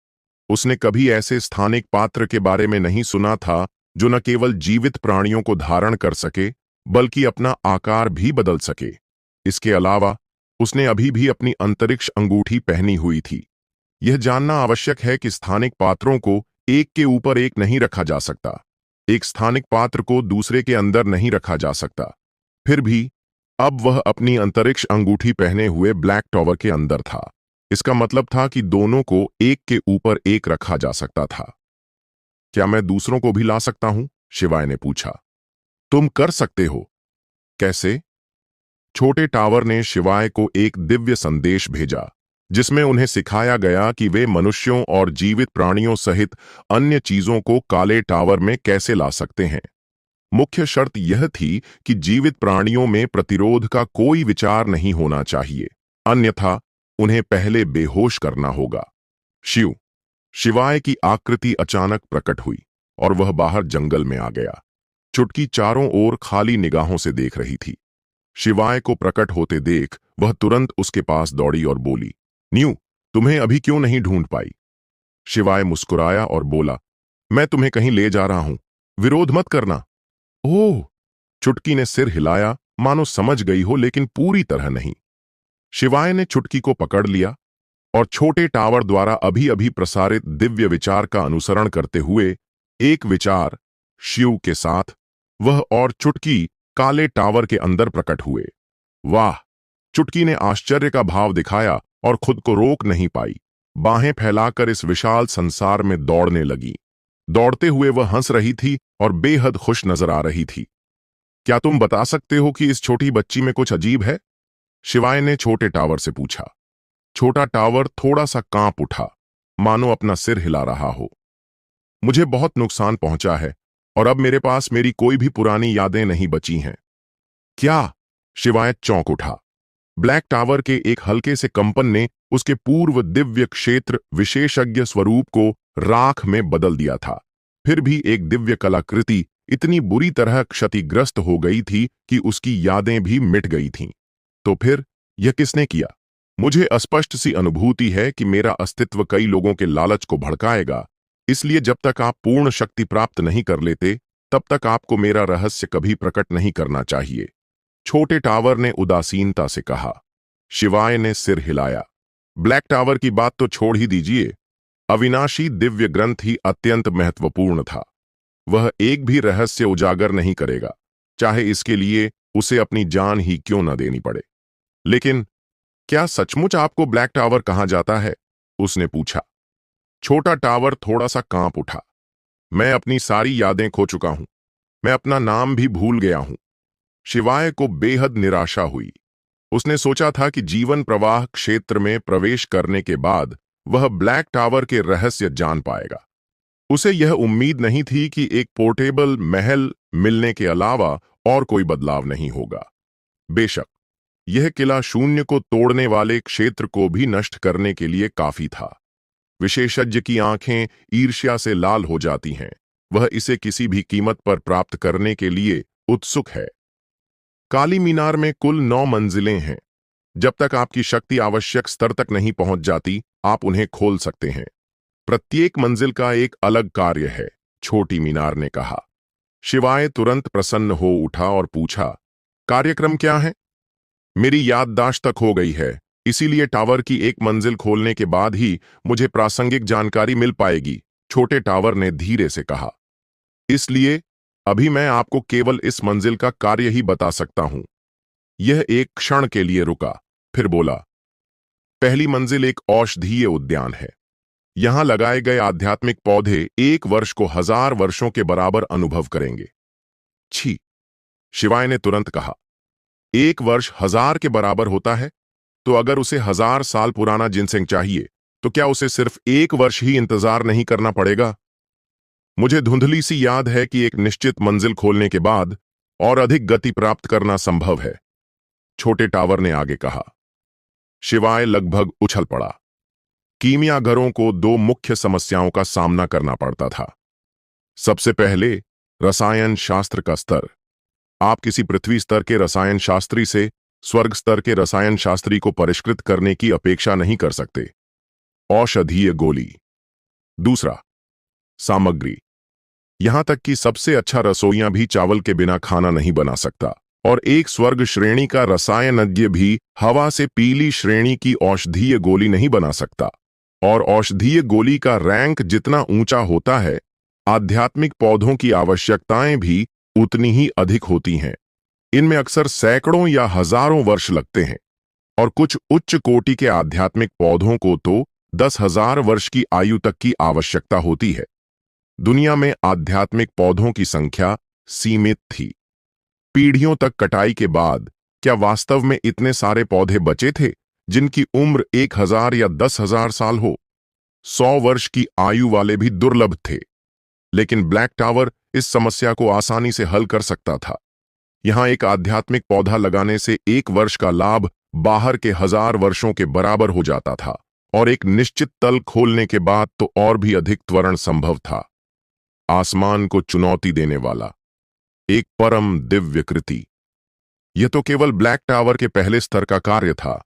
उसने कभी ऐसे स्थानिक पात्र के बारे में नहीं सुना था जो न केवल जीवित प्राणियों को धारण कर सके बल्कि अपना आकार भी बदल सके। इसके अलावा उसने अभी भी अपनी अंतरिक्ष अंगूठी पहनी हुई थी। यह जानना आवश्यक है कि स्थानिक पात्रों को एक के ऊपर एक नहीं रखा जा सकता। एक स्थानिक पात्र को दूसरे के अंदर नहीं रखा जा सकता। फिर भी अब वह अपनी अंतरिक्ष अंगूठी पहने हुए ब्लैक टावर के अंदर था। इसका मतलब था कि दोनों को एक के ऊपर एक रखा जा सकता था। क्या मैं दूसरों को भी ला सकता हूं? शिवाय ने पूछा। तुम कर सकते हो। कैसे? छोटे टावर ने शिवाय को एक दिव्य संदेश भेजा, जिसमें उन्हें सिखाया गया कि वे मनुष्यों और जीवित प्राणियों सहित अन्य चीजों को काले टावर में कैसे ला सकते हैं। मुख्य शर्त यह थी कि जीवित प्राणियों में प्रतिरोध का कोई विचार नहीं होना चाहिए, अन्यथा उन्हें पहले बेहोश करना होगा। शिवाय की आकृति अचानक प्रकट हुई और वह बाहर जंगल में आ गया। चुटकी चारों ओर खाली निगाहों से देख रही थी। शिवाय को प्रकट होते देख वह तुरंत उसके पास दौड़ी और बोली, न्यू, तुम्हें अभी क्यों नहीं ढूंढ पाई? शिवाय मुस्कुराया और बोला, मैं तुम्हें कहीं ले जा रहा हूं, विरोध मत करना। ओह! चुटकी ने सिर हिलाया, मानो समझ गई हो, लेकिन पूरी तरह नहीं। शिवाय ने चुटकी को पकड़ लिया और छोटे टावर द्वारा अभी अभी प्रसारित दिव्य विचार का अनुसरण करते हुए एक विचार शिव के साथ वह और चुटकी काले टावर के अंदर प्रकट हुए। वाह! चुटकी ने आश्चर्य का भाव दिखाया और खुद को रोक नहीं पाई। बाहें फैलाकर इस विशाल संसार में दौड़ने लगी। दौड़ते हुए वह हंस रही थी और बेहद खुश नजर आ रही थी। क्या तुम बता सकते हो कि इस छोटी बच्ची में कुछ अजीब है? शिवाय ने छोटे टावर से पूछा। छोटा टावर थोड़ा सा कांप उठा, मानो अपना सिर हिला रहा हो। मुझे बहुत नुकसान पहुंचा है और अब मेरे पास मेरी कोई भी पुरानी यादें नहीं बची हैं। क्या? शिवाय चौंक उठा। ब्लैक टावर के एक हल्के से कंपन ने उसके पूर्व दिव्य क्षेत्र विशेषज्ञ स्वरूप को राख में बदल दिया था। फिर भी एक दिव्य कलाकृति इतनी बुरी तरह क्षतिग्रस्त हो गई थी कि उसकी यादें भी मिट गई थीं। तो फिर यह किसने किया? मुझे अस्पष्ट सी अनुभूति है कि मेरा अस्तित्व कई लोगों के लालच को भड़काएगा, इसलिए जब तक आप पूर्ण शक्ति प्राप्त नहीं कर लेते, तब तक आपको मेरा रहस्य कभी प्रकट नहीं करना चाहिए। छोटे टावर ने उदासीनता से कहा। शिवाय ने सिर हिलाया। ब्लैक टावर की बात तो छोड़ ही दीजिए। अविनाशी दिव्य ग्रंथ ही अत्यंत महत्वपूर्ण था। वह एक भी रहस्य उजागर नहीं करेगा, चाहे इसके लिए उसे अपनी जान ही क्यों न देनी पड़े। लेकिन क्या सचमुच आपको ब्लैक टावर कहा जाता है? उसने पूछा। छोटा टावर थोड़ा सा कांप उठा। मैं अपनी सारी यादें खो चुका हूं। मैं अपना नाम भी भूल गया हूं। शिवाय को बेहद निराशा हुई। उसने सोचा था कि जीवन प्रवाह क्षेत्र में प्रवेश करने के बाद वह ब्लैक टावर के रहस्य जान पाएगा। उसे यह उम्मीद नहीं थी कि एक पोर्टेबल महल मिलने के अलावा और कोई बदलाव नहीं होगा। बेशक यह किला शून्य को तोड़ने वाले क्षेत्र को भी नष्ट करने के लिए काफी था। विशेषज्ञ की आंखें ईर्ष्या से लाल हो जाती हैं। वह इसे किसी भी कीमत पर प्राप्त करने के लिए उत्सुक है। काली मीनार में कुल 9 मंजिलें हैं। जब तक आपकी शक्ति आवश्यक स्तर तक नहीं पहुंच जाती, आप उन्हें खोल सकते हैं। प्रत्येक मंजिल का एक अलग कार्य है, छोटी मीनार ने कहा। शिवाय तुरंत प्रसन्न हो उठा और पूछा, कार्यक्रम क्या है? मेरी याददाश्त तक हो गई है, इसीलिए टावर की एक मंजिल खोलने के बाद ही मुझे प्रासंगिक जानकारी मिल पाएगी, छोटे टावर ने धीरे से कहा। इसलिए अभी मैं आपको केवल इस मंजिल का कार्य ही बता सकता हूं। यह एक क्षण के लिए रुका, फिर बोला, पहली मंजिल एक औषधीय उद्यान है। यहां लगाए गए आध्यात्मिक पौधे 1 वर्ष को 1000 वर्षों के बराबर अनुभव करेंगे। छी! शिवाय ने तुरंत कहा। 1 वर्ष 1000 के बराबर होता है? तो अगर उसे 1000 साल पुराना जिनसेंग चाहिए, तो क्या उसे सिर्फ 1 वर्ष ही इंतजार नहीं करना पड़ेगा? मुझे धुंधली सी याद है कि एक निश्चित मंजिल खोलने के बाद और अधिक गति प्राप्त करना संभव है, छोटे टावर ने आगे कहा। शिवाय लगभग उछल पड़ा। कीमियागरों को 2 मुख्य समस्याओं का सामना करना पड़ता था। सबसे पहले रसायन शास्त्र का स्तर। आप किसी पृथ्वी स्तर के रसायन शास्त्री से स्वर्ग स्तर के रसायन शास्त्री को परिष्कृत करने की अपेक्षा नहीं कर सकते। औषधीय गोली। दूसरा, सामग्री। यहां तक कि सबसे अच्छा रसोइया भी चावल के बिना खाना नहीं बना सकता, और एक स्वर्ग श्रेणी का रसायनज्ञ भी हवा से पीली श्रेणी की औषधीय गोली नहीं बना सकता। और औषधीय गोली का रैंक जितना ऊंचा होता है, आध्यात्मिक पौधों की आवश्यकताएं भी उतनी ही अधिक होती हैं। इनमें अक्सर सैकड़ों या हजारों वर्ष लगते हैं, और कुछ उच्च कोटि के आध्यात्मिक पौधों को तो 10,000 वर्ष की आयु तक की आवश्यकता होती है। दुनिया में आध्यात्मिक पौधों की संख्या सीमित थी। पीढ़ियों तक कटाई के बाद क्या वास्तव में इतने सारे पौधे बचे थे जिनकी उम्र 1000 या 10,000 साल हो? 100 वर्ष की आयु वाले भी दुर्लभ थे। लेकिन ब्लैक टावर इस समस्या को आसानी से हल कर सकता था। यहां एक आध्यात्मिक पौधा लगाने से 1 वर्ष का लाभ बाहर के 1000 वर्षों के बराबर हो जाता था, और एक निश्चित तल खोलने के बाद तो और भी अधिक त्वरण संभव था। आसमान को चुनौती देने वाला एक परम दिव्य कृति। यह तो केवल ब्लैक टावर के पहले स्तर का कार्य था,